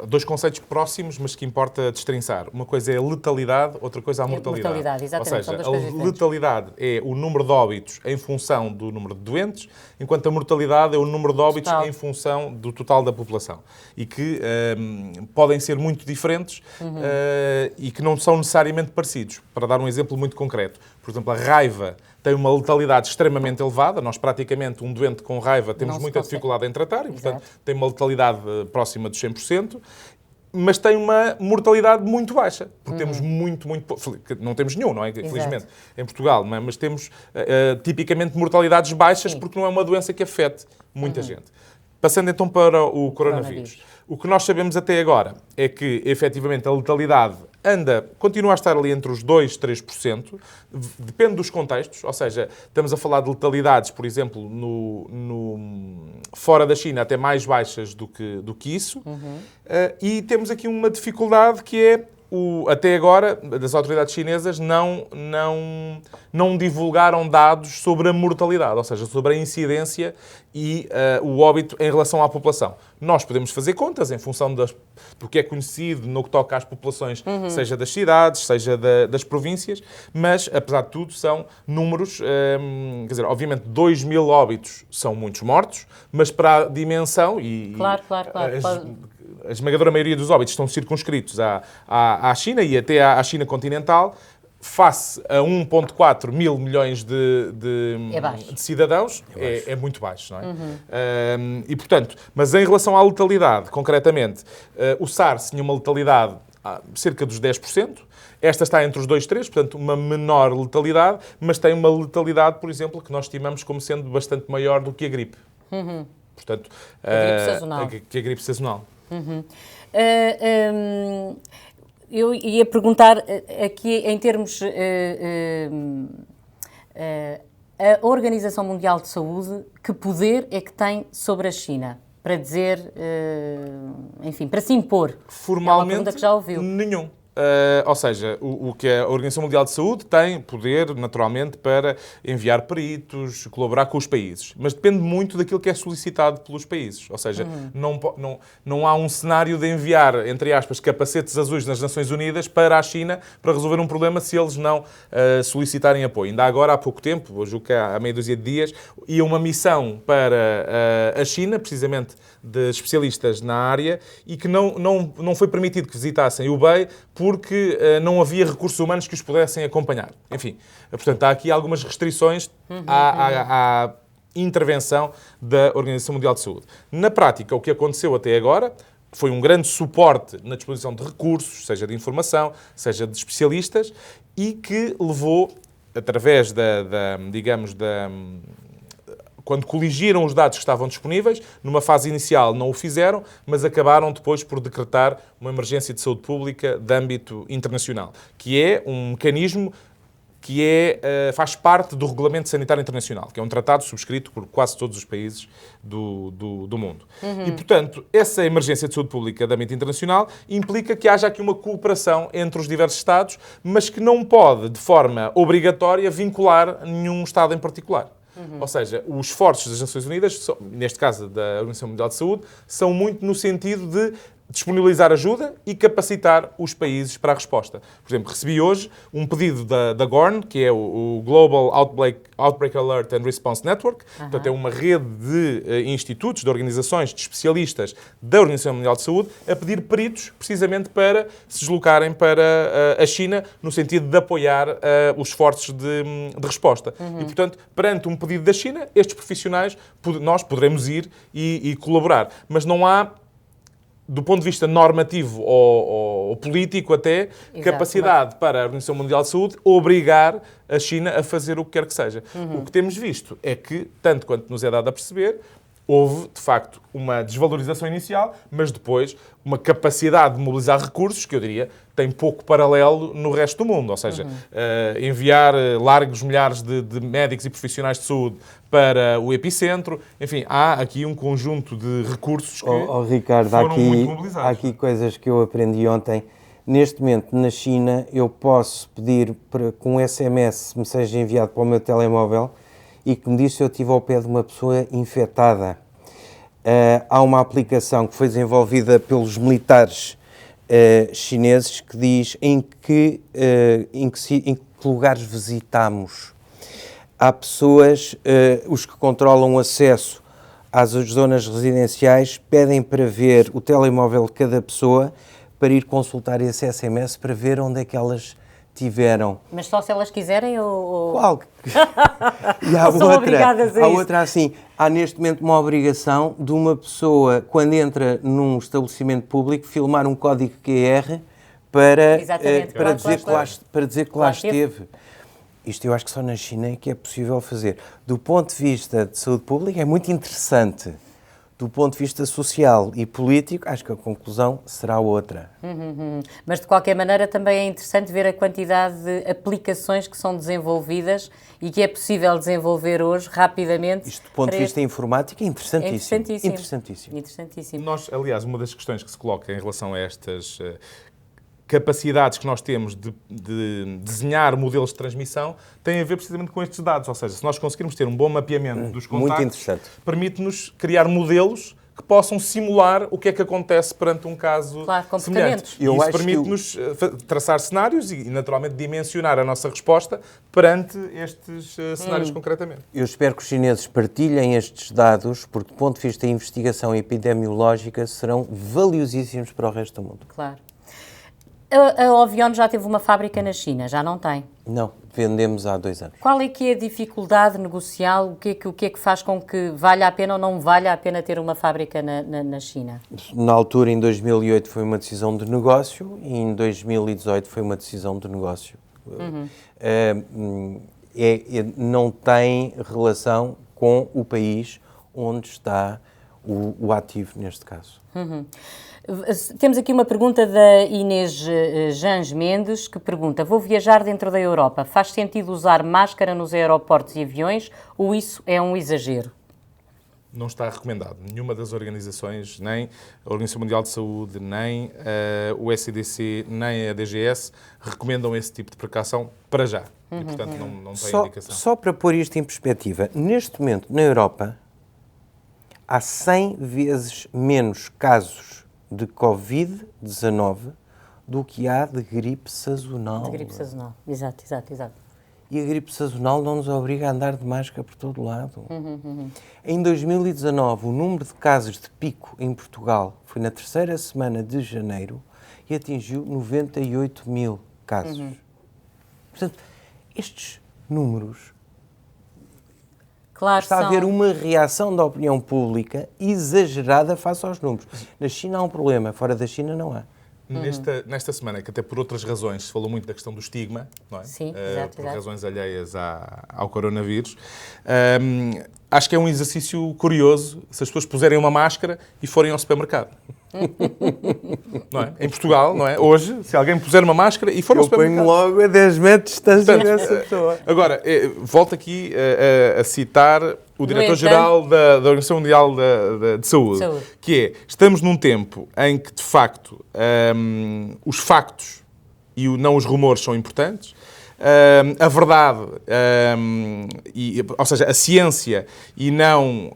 dois conceitos próximos, mas que importa destrinçar. Uma coisa é a letalidade, outra coisa é a mortalidade. Mortalidade, exatamente. Ou seja, a letalidade é o número de óbitos em função do número de doentes, enquanto a mortalidade é o número de óbitos em função do total da população. E que podem ser muito diferentes e que não são necessariamente parecidos. Para dar um exemplo muito concreto, por exemplo, a raiva tem uma letalidade extremamente elevada. Nós, praticamente, um doente com raiva, temos muita dificuldade em tratar e, portanto, tem uma letalidade próxima dos 100%, mas tem uma mortalidade muito baixa, porque temos muito... Não temos nenhum, não é? Infelizmente, em Portugal, não é? Mas temos, tipicamente, mortalidades baixas, porque não é uma doença que afete muita gente. Passando, então, para o coronavírus. O que nós sabemos até agora é que, efetivamente, a letalidade continua a estar ali entre os 2% e 3%, depende dos contextos, ou seja, estamos a falar de letalidades, por exemplo, fora da China, até mais baixas do que isso, e temos aqui uma dificuldade que é, até agora, das autoridades chinesas não divulgaram dados sobre a mortalidade, ou seja, sobre a incidência e o óbito em relação à população. Nós podemos fazer contas em função do que é conhecido no que toca às populações, seja das cidades, seja das províncias, mas, apesar de tudo, são números, quer dizer, obviamente 2.000 óbitos são muitos mortos, mas para a dimensão Claro. a esmagadora maioria dos óbitos estão circunscritos à China e até à China continental, face a 1,4 mil milhões de cidadãos, é muito baixo, não é? E, portanto, mas em relação à letalidade, concretamente, o SARS tinha uma letalidade cerca dos 10%, esta está entre os 2 e 3%, portanto, uma menor letalidade, mas tem uma letalidade, por exemplo, que nós estimamos como sendo bastante maior do que a gripe. Portanto, a gripe sazonal. Que a gripe sazonal. Eu ia perguntar aqui, em termos... a Organização Mundial de Saúde, que poder é que tem sobre a China? Para dizer, enfim, para se impor? Formalmente, é uma pergunta que já ouviu. Nenhum. Ou seja, o que a Organização Mundial de Saúde tem poder, naturalmente, para enviar peritos, colaborar com os países. Mas depende muito daquilo que é solicitado pelos países. Ou seja, não há um cenário de enviar, entre aspas, capacetes azuis nas Nações Unidas para a China para resolver um problema se eles não solicitarem apoio. Ainda agora, há pouco tempo, hoje há meia dúzia de dias, ia uma missão para a China, precisamente de especialistas na área, e que não foi permitido que visitassem o Hubei porque não havia recursos humanos que os pudessem acompanhar. Enfim, portanto, há aqui algumas restrições à intervenção da Organização Mundial de Saúde. Na prática, o que aconteceu até agora foi um grande suporte na disposição de recursos, seja de informação, seja de especialistas, e que levou, através quando coligiram os dados que estavam disponíveis, numa fase inicial não o fizeram, mas acabaram depois por decretar uma emergência de saúde pública de âmbito internacional, que é um mecanismo que faz parte do Regulamento Sanitário Internacional, que é um tratado subscrito por quase todos os países do mundo. E, portanto, essa emergência de saúde pública de âmbito internacional implica que haja aqui uma cooperação entre os diversos Estados, mas que não pode, de forma obrigatória, vincular nenhum Estado em particular. Ou seja, os esforços das Nações Unidas, neste caso da Organização Mundial de Saúde, são muito no sentido de disponibilizar ajuda e capacitar os países para a resposta. Por exemplo, recebi hoje um pedido da GORN, que é o Global Outbreak Alert and Response Network, portanto é uma rede de institutos, de organizações, de especialistas da Organização Mundial de Saúde, a pedir peritos precisamente para se deslocarem para a China no sentido de apoiar os esforços de resposta. E, portanto, perante um pedido da China, estes profissionais, nós poderemos ir e colaborar. Mas não há, do ponto de vista normativo ou político até, capacidade para a Organização Mundial de Saúde obrigar a China a fazer o que quer que seja. O que temos visto é que, tanto quanto nos é dado a perceber, houve, de facto, uma desvalorização inicial, mas depois uma capacidade de mobilizar recursos que, eu diria, tem pouco paralelo no resto do mundo. Ou seja, enviar largos milhares de médicos e profissionais de saúde para o epicentro. Enfim, há aqui um conjunto de recursos que Ricardo, foram muito mobilizados. há aqui coisas que eu aprendi ontem. Neste momento, na China, eu posso pedir para que um SMS me seja enviado para o meu telemóvel e que me diz se eu estive ao pé de uma pessoa infectada. Há uma aplicação que foi desenvolvida pelos militares chineses que diz em que lugares visitamos. Há pessoas, os que controlam o acesso às zonas residenciais, pedem para ver o telemóvel de cada pessoa para ir consultar esse SMS para ver onde é que elas tiveram. Mas só se elas quiserem ou... Qual? E há são obrigadas a isso? outra assim, há neste momento uma obrigação de uma pessoa, quando entra num estabelecimento público, filmar um código QR para dizer que lá esteve. Isto eu acho que só na China é que é possível fazer. Do ponto de vista de saúde pública é muito interessante. Do ponto de vista social e político, acho que a conclusão será outra. Mas, de qualquer maneira, também é interessante ver a quantidade de aplicações que são desenvolvidas e que é possível desenvolver hoje, rapidamente. Isto, do ponto de vista informático, é interessantíssimo. Interessantíssimo. Nós, aliás, uma das questões que se coloca em relação a estas capacidades que nós temos de desenhar modelos de transmissão tem a ver precisamente com estes dados. Ou seja, se nós conseguirmos ter um bom mapeamento dos contactos, permite-nos criar modelos que possam simular o que é que acontece perante um caso semelhante. E isso permite-nos traçar cenários e, naturalmente, dimensionar a nossa resposta perante estes cenários concretamente. Eu espero que os chineses partilhem estes dados, porque, do ponto de vista da investigação epidemiológica, serão valiosíssimos para o resto do mundo. Claro. A Ovion já teve uma fábrica na China, já não tem? Não, vendemos há 2 anos. Qual é que é a dificuldade negocial? O que é que faz com que valha a pena ou não valha a pena ter uma fábrica na China? Na altura, em 2008, foi uma decisão de negócio e em 2018 foi uma decisão de negócio. Não tem relação com o país onde está o ativo, neste caso. Temos aqui uma pergunta da Inês Jans Mendes, que pergunta: vou viajar dentro da Europa, faz sentido usar máscara nos aeroportos e aviões ou isso é um exagero? Não está recomendado. Nenhuma das organizações, nem a Organização Mundial de Saúde, nem o SCDC, nem a DGS, recomendam esse tipo de precaução para já. E, portanto, não tem indicação. Só para pôr isto em perspectiva, neste momento, na Europa, há 100 vezes menos casos de Covid-19 do que há de gripe sazonal. De gripe sazonal, exato. E a gripe sazonal não nos obriga a andar de máscara por todo lado. Em 2019, o número de casos de pico em Portugal foi na 3ª semana de janeiro e atingiu 98 mil casos. Portanto, estes números... Claro, está a haver uma reação da opinião pública exagerada face aos números. Na China há um problema, fora da China não há. Nesta semana, que até por outras razões se falou muito da questão do estigma, não é? Sim, por razões alheias ao coronavírus, acho que é um exercício curioso se as pessoas puserem uma máscara e forem ao supermercado. Não é? Em Portugal, não é? Hoje, se alguém puser uma máscara e for ao supermercado... Eu ponho logo a 10 metros de distância dessa pessoa. Agora, volto aqui a citar o diretor-geral da Organização Mundial de Saúde, que é, estamos num tempo em que, de facto, os factos e não os rumores são importantes, a verdade, ou seja, a ciência e não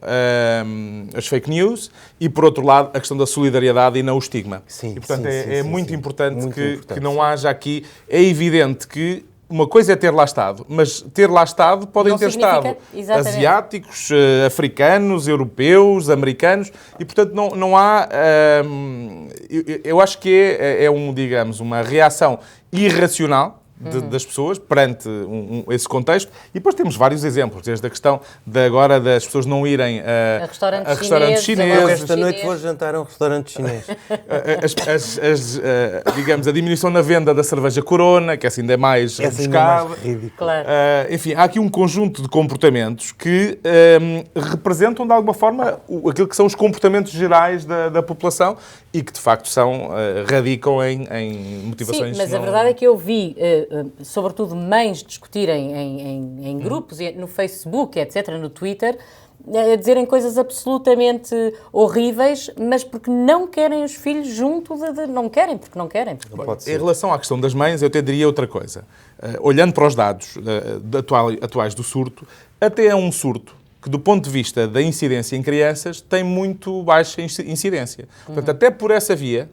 as fake news, e, por outro lado, a questão da solidariedade e não o estigma. Sim, e, portanto, é muito importante muito que não haja aqui... É evidente que uma coisa é ter lá estado, mas ter lá estado podem ter estado asiáticos, africanos, europeus, americanos, e, portanto, não há... eu acho que é digamos, uma reação irracional, das pessoas perante esse contexto. E depois temos vários exemplos, desde a questão agora das pessoas não irem a restaurantes chineses. Esta noite vou jantar a um restaurante chinês. Digamos, a diminuição na venda da cerveja Corona, que essa ainda é mais rebuscada. Claro. Enfim, há aqui um conjunto de comportamentos que representam, de alguma forma, aquilo que são os comportamentos gerais da população e que, de facto, radicam em motivações... Sim, mas a verdade é que eu vi, sobretudo, mães discutirem em grupos, no Facebook, etc., no Twitter, a dizerem coisas absolutamente horríveis, mas porque não querem os filhos junto não querem, porque não querem. Em relação à questão das mães, eu até diria outra coisa. Olhando para os dados atuais do surto, até é um surto que, do ponto de vista da incidência em crianças, tem muito baixa incidência. Portanto, até por essa via,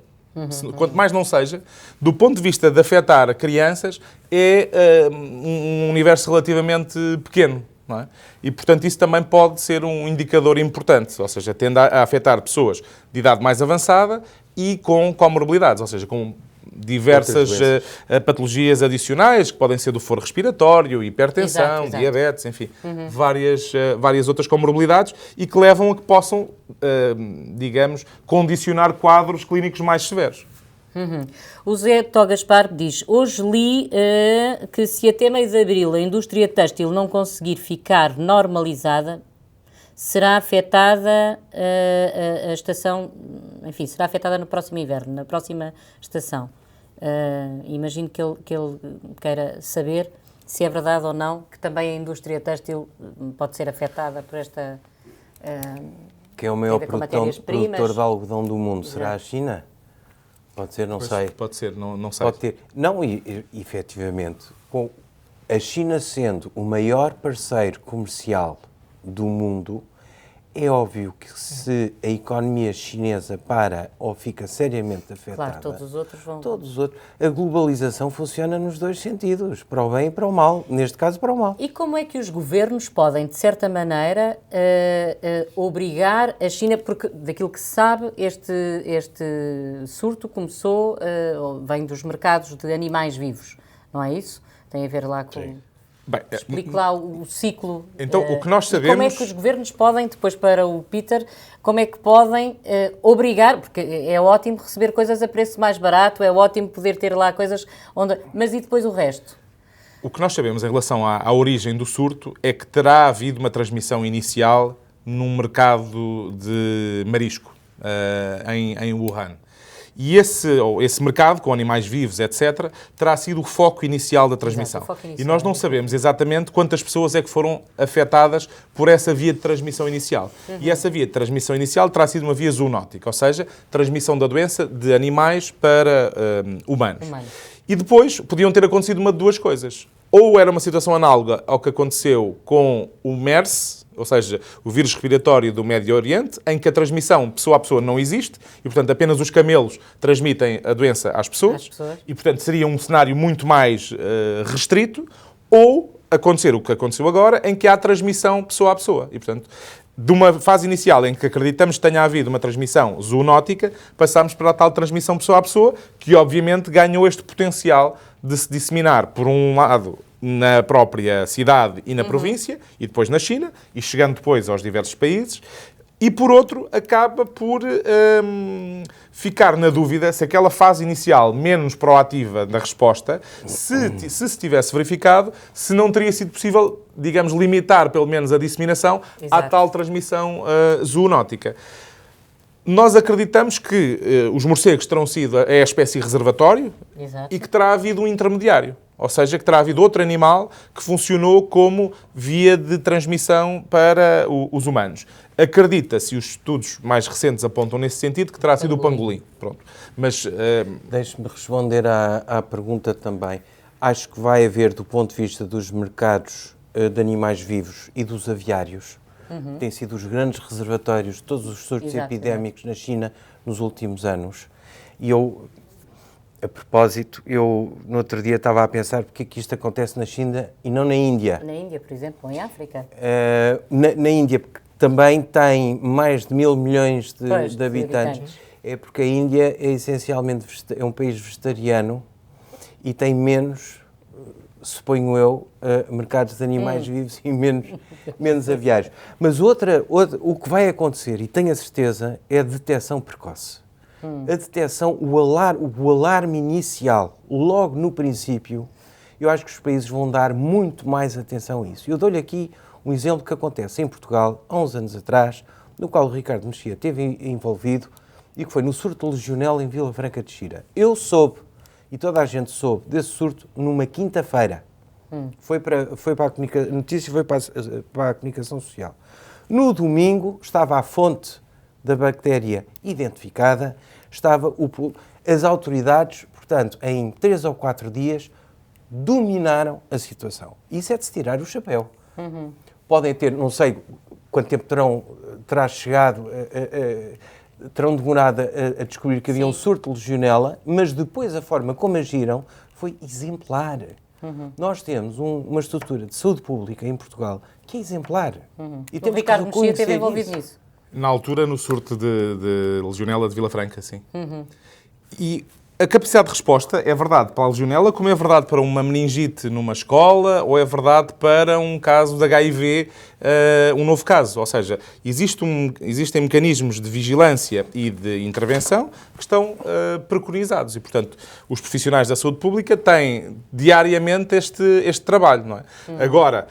quanto mais não seja, do ponto de vista de afetar crianças, é um universo relativamente pequeno. Não é? E, portanto, isso também pode ser um indicador importante, ou seja, tende a afetar pessoas de idade mais avançada e com comorbilidades, ou seja, com diversas patologias adicionais, que podem ser do foro respiratório, hipertensão, exato. diabetes, enfim, várias outras comorbilidades e que levam a que possam, digamos, condicionar quadros clínicos mais severos. O Zé Togaspar diz: hoje li que se até meio de abril a indústria têxtil não conseguir ficar normalizada, será afetada a estação, enfim, será afetada no próximo inverno, na próxima estação. Imagino que ele queira saber se é verdade ou não que também a indústria têxtil pode ser afetada por esta... que é o maior produtor de algodão do mundo. Será a China? Pode ser, não sei. Pode ser, não sei. Pode ter. Não, efetivamente, com a China sendo o maior parceiro comercial do mundo, é óbvio que se a economia chinesa para ou fica seriamente afetada... Claro, todos os outros vão... Todos os outros. A globalização funciona nos dois sentidos, para o bem e para o mal. Neste caso, para o mal. E como é que os governos podem, de certa maneira, obrigar a China, porque daquilo que se sabe, este surto começou, vem dos mercados de animais vivos, não é isso? Tem a ver lá com... Sim. Bem, explique lá o ciclo. Então, o que nós sabemos... Como é que os governos podem, depois para o Peter, como é que podem obrigar, porque é ótimo receber coisas a preço mais barato, é ótimo poder ter lá coisas onde... Mas e depois o resto? O que nós sabemos em relação à origem do surto é que terá havido uma transmissão inicial num mercado de marisco, em Wuhan. E esse mercado, com animais vivos, etc., terá sido o foco inicial da transmissão. Exato, e nós não sabemos exatamente quantas pessoas é que foram afetadas por essa via de transmissão inicial. E essa via de transmissão inicial terá sido uma via zoonótica, ou seja, transmissão da doença de animais para humanos. E depois podiam ter acontecido uma de duas coisas. Ou era uma situação análoga ao que aconteceu com o MERS, ou seja, o vírus respiratório do Médio Oriente, em que a transmissão pessoa a pessoa não existe e, portanto, apenas os camelos transmitem a doença às pessoas. E, portanto, seria um cenário muito mais restrito, ou acontecer o que aconteceu agora, em que há transmissão pessoa a pessoa. E, portanto, de uma fase inicial em que acreditamos que tenha havido uma transmissão zoonótica, passámos para a tal transmissão pessoa a pessoa, que obviamente ganhou este potencial de se disseminar, por um lado, na própria cidade e na província, e depois na China, e chegando depois aos diversos países, e por outro, acaba por ficar na dúvida se aquela fase inicial menos proativa da resposta, se tivesse verificado, se não teria sido possível, digamos, limitar pelo menos a disseminação à tal transmissão zoonótica. Nós acreditamos que os morcegos terão sido a espécie reservatório. Exato. E que terá havido um intermediário. Ou seja, que terá havido outro animal que funcionou como via de transmissão para os humanos. Acredita-se, e os estudos mais recentes apontam nesse sentido, que terá sido o pangolim. Pronto. Mas... Deixe-me responder à pergunta também. Acho que vai haver, do ponto de vista dos mercados de animais vivos e dos aviários, que têm sido os grandes reservatórios de todos os surtos epidémicos na China nos últimos anos. E eu... A propósito, eu no outro dia estava a pensar porque é que isto acontece na China e não na Índia. Na Índia, por exemplo, ou em África? Na Índia, porque também tem mais de 1.000 milhões de habitantes. É porque a Índia é essencialmente um país vegetariano e tem menos suponho eu, mercados de animais vivos e menos aviários. Mas o que vai acontecer, e tenho a certeza, é a detecção precoce. A detecção, o alarme inicial, logo no princípio, eu acho que os países vão dar muito mais atenção a isso. Eu dou-lhe aqui um exemplo que acontece em Portugal, há uns anos atrás, no qual o Ricardo Mexia esteve envolvido, e que foi no surto de legionela em Vila Franca de Xira. Eu soube, e toda a gente soube, desse surto numa quinta-feira. Foi para a notícia foi para a comunicação social. No domingo estava a fonte da bactéria identificada, as autoridades, portanto, em 3 ou 4 dias, dominaram a situação. Isso é de se tirar o chapéu. Podem ter, não sei quanto tempo terá chegado, terão demorado a descobrir que havia um surto de legionela, mas depois a forma como agiram foi exemplar. Nós temos uma estrutura de saúde pública em Portugal que é exemplar. E temos que reconhecer Mexia esteve envolvido nisso. Na altura, no surto de legionela de Vila Franca, sim. E a capacidade de resposta é verdade para a legionela, como é verdade para uma meningite numa escola, ou é verdade para um caso de HIV, um novo caso. Ou seja, existem mecanismos de vigilância e de intervenção que estão preconizados. E, portanto, os profissionais da saúde pública têm diariamente este trabalho, não é? Agora,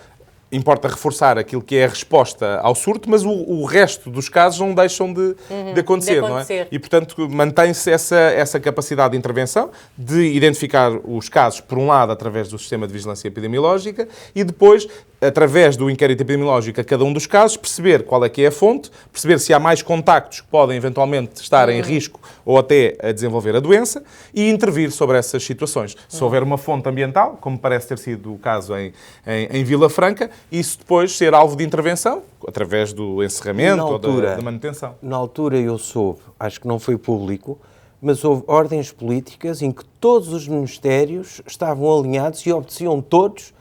importa reforçar aquilo que é a resposta ao surto, mas o resto dos casos não deixam de acontecer, não é? E, portanto, mantém-se essa capacidade de intervenção, de identificar os casos, por um lado, através do sistema de vigilância epidemiológica e depois, através do inquérito epidemiológico a cada um dos casos, perceber qual é que é a fonte, perceber se há mais contactos que podem eventualmente estar em risco ou até a desenvolver a doença e intervir sobre essas situações. Se houver uma fonte ambiental, como parece ter sido o caso em Vila Franca, isso depois ser alvo de intervenção, através do encerramento ou da manutenção. Na altura eu soube, acho que não foi público, mas houve ordens políticas em que todos os ministérios estavam alinhados e obedeciam todos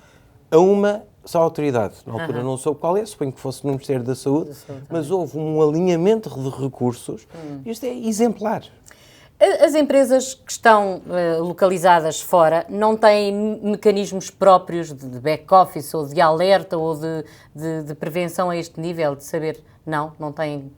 a uma só autoridade. Na altura não soube qual é, suponho que fosse no Ministério da Saúde, mas houve um alinhamento de recursos. Isto é exemplar. As empresas que estão localizadas fora não têm mecanismos próprios de back-office ou de alerta ou de prevenção a este nível, de saber... Não têm...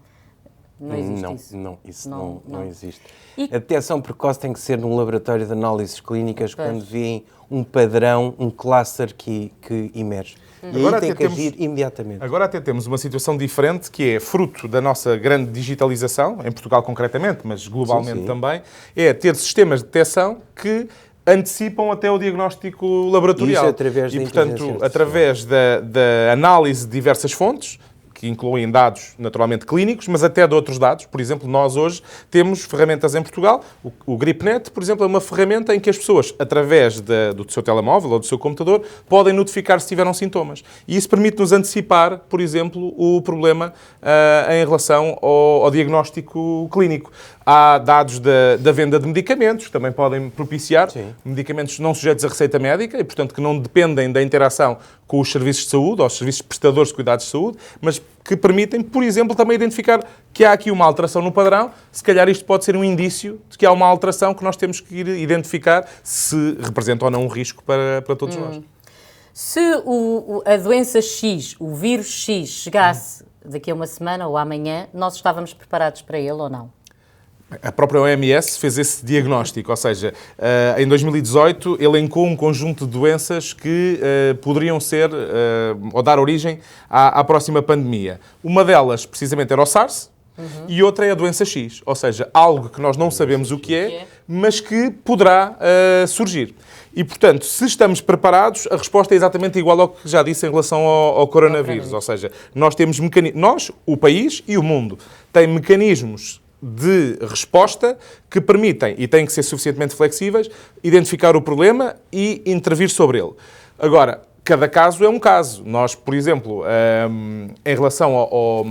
Não existe isso? Não, isso não existe. A detecção precoce tem que ser num laboratório de análises clínicas quando vêem um padrão, um cluster que emerge. E agora aí tem que agir imediatamente. Agora até temos uma situação diferente que é fruto da nossa grande digitalização, em Portugal concretamente, mas globalmente também, é ter sistemas de detecção que antecipam até o diagnóstico laboratorial. Isso através da inteligência artificial. Através da análise de diversas fontes, que incluem dados naturalmente clínicos, mas até de outros dados. Por exemplo, nós hoje temos ferramentas em Portugal. O GripNet, por exemplo, é uma ferramenta em que as pessoas, através do seu telemóvel ou do seu computador, podem notificar se tiveram sintomas. E isso permite-nos antecipar, por exemplo, o problema em relação ao diagnóstico clínico. Há dados da venda de medicamentos, que também podem propiciar medicamentos não sujeitos a receita médica e, portanto, que não dependem da interação com os serviços de saúde ou os serviços prestadores de cuidados de saúde, mas que permitem, por exemplo, também identificar que há aqui uma alteração no padrão. Se calhar isto pode ser um indício de que há uma alteração que nós temos que ir identificar se representa ou não um risco para todos nós. Se a doença X, o vírus X, chegasse daqui a uma semana ou amanhã, nós estávamos preparados para ele ou não? A própria OMS fez esse diagnóstico, ou seja, em 2018 elencou um conjunto de doenças que poderiam ser ou dar origem à próxima pandemia. Uma delas, precisamente, era o SARS e outra é a doença X, ou seja, algo que nós não sabemos o que é, mas que poderá surgir. E, portanto, se estamos preparados, a resposta é exatamente igual ao que já disse em relação ao coronavírus. Ou seja, nós temos nós, o país e o mundo, têm mecanismos de resposta que permitem, e têm que ser suficientemente flexíveis, identificar o problema e intervir sobre ele. Agora, cada caso é um caso. Nós, por exemplo, em relação a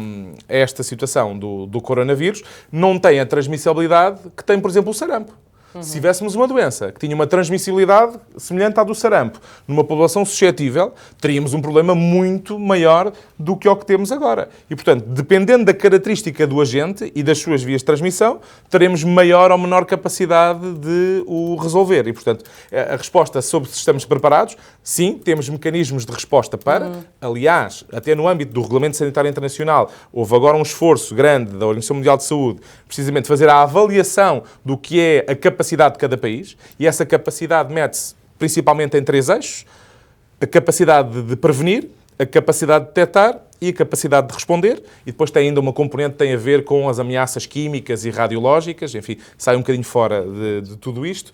esta situação do coronavírus, não tem a transmissibilidade que tem, por exemplo, o sarampo. Se tivéssemos uma doença que tinha uma transmissibilidade semelhante à do sarampo, numa população suscetível, teríamos um problema muito maior do que o que temos agora. E, portanto, dependendo da característica do agente e das suas vias de transmissão, teremos maior ou menor capacidade de o resolver. E, portanto, a resposta sobre se estamos preparados, sim, temos mecanismos de resposta para. Aliás, até no âmbito do Regulamento Sanitário Internacional, houve agora um esforço grande da Organização Mundial de Saúde, precisamente fazer a avaliação do que é a capacidade de cada país, e essa capacidade mede-se principalmente em 3 eixos: a capacidade de prevenir, a capacidade de detectar e a capacidade de responder, e depois tem ainda uma componente que tem a ver com as ameaças químicas e radiológicas, enfim, sai um bocadinho fora de tudo isto,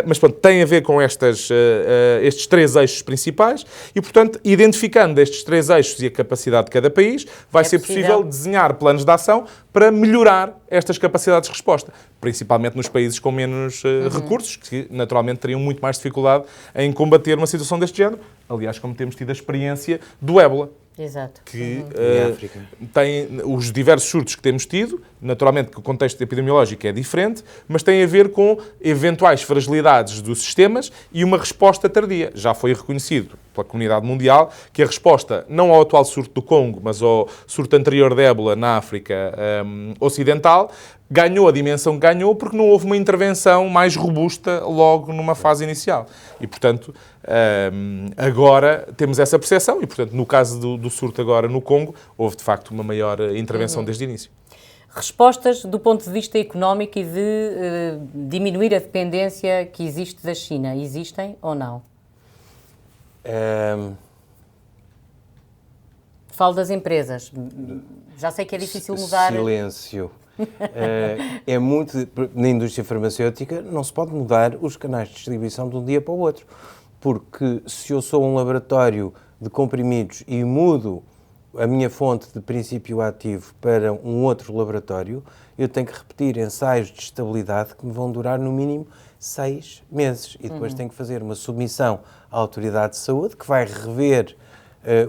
mas pronto, tem a ver com estes 3 eixos principais e, portanto, identificando estes 3 eixos e a capacidade de cada país, vai ser possível desenhar planos de ação para melhorar estas capacidades de resposta, principalmente nos países com menos recursos, que naturalmente teriam muito mais dificuldade em combater uma situação deste género, aliás, como temos tido a experiência do ébola. Exato. Que tem os diversos surtos que temos tido, naturalmente que o contexto epidemiológico é diferente, mas tem a ver com eventuais fragilidades dos sistemas e uma resposta tardia. Já foi reconhecido pela comunidade mundial que a resposta, não ao atual surto do Congo, mas ao surto anterior de ébola na África Ocidental, ganhou a dimensão que ganhou porque não houve uma intervenção mais robusta logo numa fase inicial. E, portanto, agora temos essa percepção e, portanto, no caso do surto agora no Congo, houve, de facto, uma maior intervenção desde o início. Respostas do ponto de vista económico e de diminuir a dependência que existe da China. Existem ou não? Falo das empresas. Já sei que é difícil mudar... Silêncio. É muito... Na indústria farmacêutica não se pode mudar os canais de distribuição de um dia para o outro. Porque se eu sou um laboratório de comprimidos e mudo a minha fonte de princípio ativo para um outro laboratório, eu tenho que repetir ensaios de estabilidade que me vão durar no mínimo 6 meses. E depois tenho que fazer uma submissão à Autoridade de Saúde, que vai rever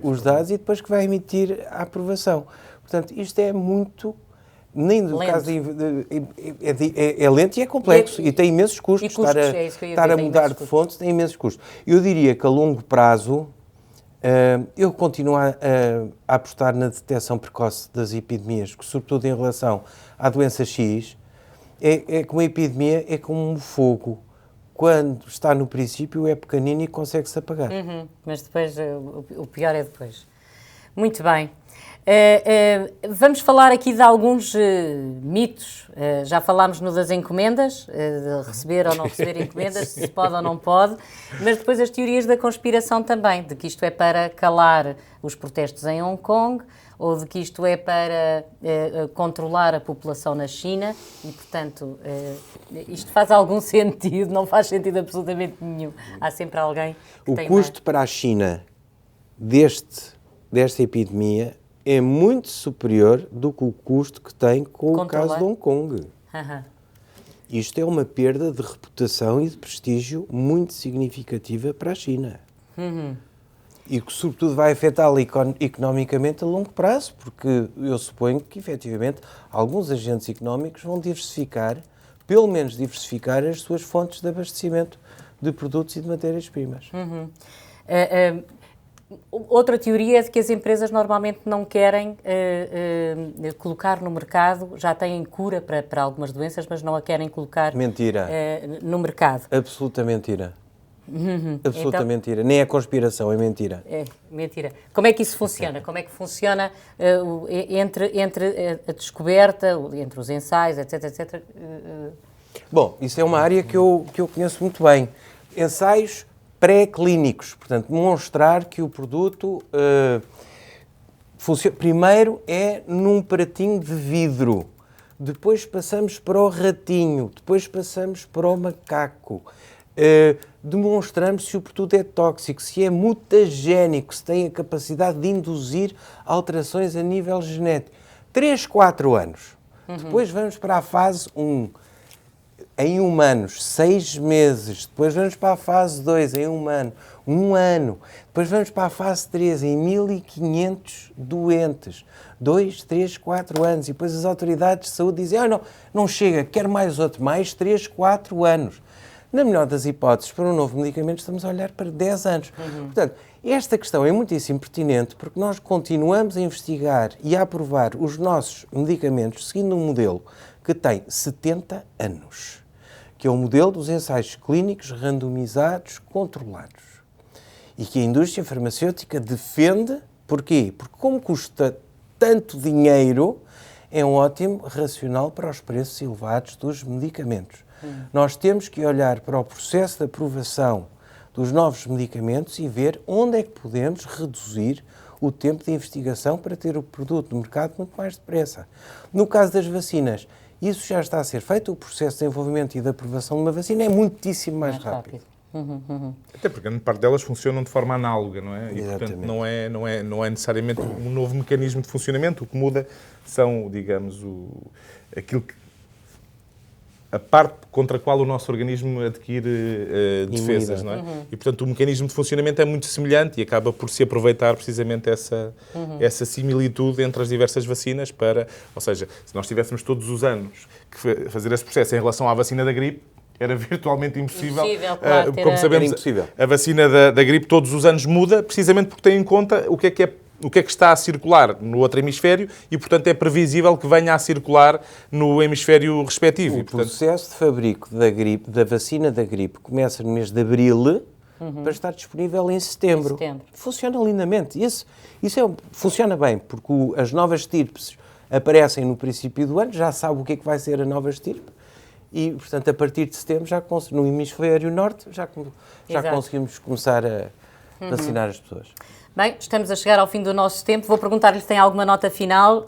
os dados e depois que vai emitir a aprovação. Portanto, isto é muito... Nem no lento. caso é lento e é complexo e tem imensos custos. Estar a mudar de fonte tem imensos custos. Eu diria que a longo prazo eu continuo a apostar na detecção precoce das epidemias, que, sobretudo em relação à doença X, é como a epidemia é como um fogo. Quando está no princípio é pequenino e consegue-se apagar. Mas depois, o pior é depois. Muito bem. Vamos falar aqui de alguns mitos. Já falámos no das encomendas, de receber ou não receber encomendas, se pode ou não pode, mas depois as teorias da conspiração também, de que isto é para calar os protestos em Hong Kong, ou de que isto é para controlar a população na China, e, portanto, isto faz algum sentido, não faz sentido absolutamente nenhum. Há sempre alguém que tem... O custo para a China desta epidemia é muito superior do que o custo que tem com o caso de Hong Kong. Isto é uma perda de reputação e de prestígio muito significativa para a China. E que, sobretudo, vai afetá-la economicamente a longo prazo, porque eu suponho que, efetivamente, alguns agentes económicos vão diversificar, pelo menos diversificar as suas fontes de abastecimento de produtos e de matérias-primas. Outra teoria é de que as empresas normalmente não querem colocar no mercado, já têm cura para algumas doenças, mas não a querem colocar no mercado. Absoluta mentira. Absoluta mentira. Nem é conspiração, é mentira. É mentira. Como é que isso funciona? Como é que funciona entre a descoberta, entre os ensaios, etc, etc? Bom, isso é uma área que eu conheço muito bem. Ensaios pré-clínicos, portanto, demonstrar que o produto funciona. Primeiro é num pratinho de vidro, depois passamos para o ratinho, depois passamos para o macaco. Demonstramos se o produto é tóxico, se é mutagénico, se tem a capacidade de induzir alterações a nível genético. 3, 4 anos. Depois vamos para a fase 1. em humanos, 6 meses, depois vamos para a fase 2 em humano, 1 ano, depois vamos para a fase 3 em 1.500 doentes, 2, 3, 4 anos, e depois as autoridades de saúde dizem, não chega, quero mais outro, mais 3, 4 anos. Na melhor das hipóteses, para um novo medicamento, estamos a olhar para 10 anos. Portanto, esta questão é muitíssimo pertinente porque nós continuamos a investigar e a aprovar os nossos medicamentos seguindo um modelo que tem 70 anos, que é o modelo dos ensaios clínicos randomizados controlados e que a indústria farmacêutica defende. Porquê? Porque como custa tanto dinheiro, é um ótimo racional para os preços elevados dos medicamentos. Nós temos que olhar para o processo de aprovação dos novos medicamentos e ver onde é que podemos reduzir o tempo de investigação para ter o produto no mercado muito mais depressa. No caso das vacinas, isso já está a ser feito, o processo de desenvolvimento e de aprovação de uma vacina é muitíssimo mais rápido. Até porque a grande parte delas funcionam de forma análoga, não é? E, portanto, não é necessariamente um novo mecanismo de funcionamento. O que muda são, digamos, a parte contra a qual o nosso organismo adquire defesas, não é? E, portanto, o mecanismo de funcionamento é muito semelhante e acaba por se aproveitar precisamente essa similitude entre as diversas vacinas ou seja, se nós tivéssemos todos os anos que fazer esse processo em relação à vacina da gripe, era virtualmente impossível. Claro, como sabemos, a vacina da gripe todos os anos muda, precisamente porque tem em conta o que é que está a circular no outro hemisfério e, portanto, é previsível que venha a circular no hemisfério respectivo. O processo de fabrico da vacina da gripe começa no mês de abril para estar disponível em setembro. Funciona lindamente. Funciona bem, porque as novas estirpes aparecem no princípio do ano, já sabe o que é que vai ser a nova estirpe e, portanto, a partir de setembro, no hemisfério norte, já conseguimos começar a vacinar as pessoas. Bem, estamos a chegar ao fim do nosso tempo. Vou perguntar-lhe se tem alguma nota final,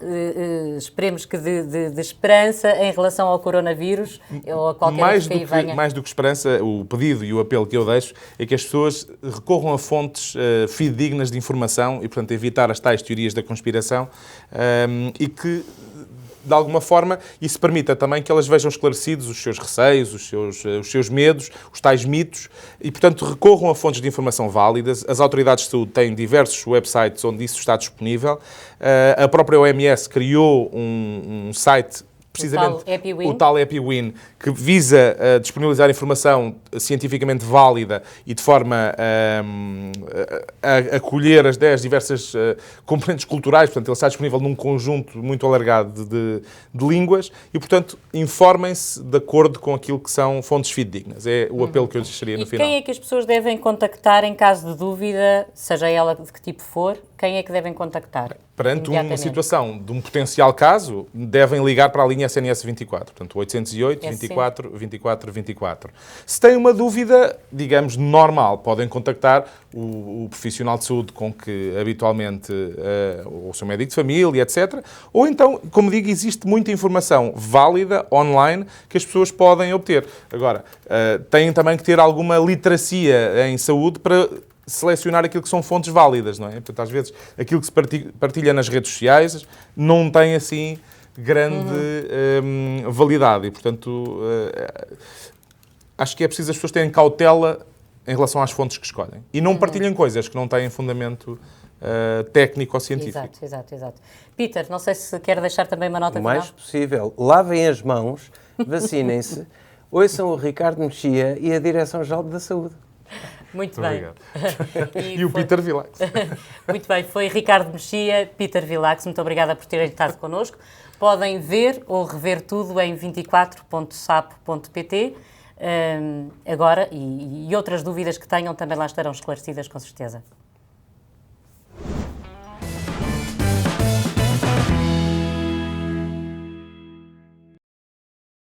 esperemos que de esperança em relação ao coronavírus ou a qualquer outro que aí venha. Mais do que esperança, o pedido e o apelo que eu deixo é que as pessoas recorram a fontes fidedignas de informação e, portanto, evitar as tais teorias da conspiração e que, de alguma forma, isso permita também que elas vejam esclarecidos os seus receios, os seus medos, os tais mitos e, portanto, recorram a fontes de informação válidas. As autoridades de saúde têm diversos websites onde isso está disponível. A própria OMS criou um site, precisamente o tal EpiWin, que visa disponibilizar informação cientificamente válida e de forma a acolher as 10 diversas componentes culturais. Portanto, ele está disponível num conjunto muito alargado de línguas e, portanto, informem-se de acordo com aquilo que são fontes fidedignas. É o apelo que eu lhes deixaria no final. Quem é que as pessoas devem contactar em caso de dúvida, seja ela de que tipo for? Quem é que devem contactar? Perante uma situação de um potencial caso, devem ligar para a linha SNS 24, portanto 808 24 24 24. Se têm uma dúvida, digamos, normal, podem contactar o profissional de saúde com que habitualmente, o seu médico de família, etc. Ou então, como digo, existe muita informação válida, online, que as pessoas podem obter. Agora, têm também que ter alguma literacia em saúde para selecionar aquilo que são fontes válidas, não é? Portanto, às vezes, aquilo que se partilha nas redes sociais não tem, assim, grande validade. E, portanto, acho que é preciso as pessoas terem cautela em relação às fontes que escolhem. E não partilhem coisas que não têm fundamento técnico ou científico. Exato. Peter, não sei se quer deixar também uma nota final. O mais possível. Lavem as mãos, vacinem-se, ouçam o Ricardo Mexia e a Direção-Geral da Saúde. Muito bem. E o Peter Vilax. Muito bem, foi Ricardo Mexia, Peter Vilax, muito obrigada por terem estado connosco. Podem ver ou rever tudo em 24.sapo.pt. Agora, e outras dúvidas que tenham também lá estarão esclarecidas, com certeza.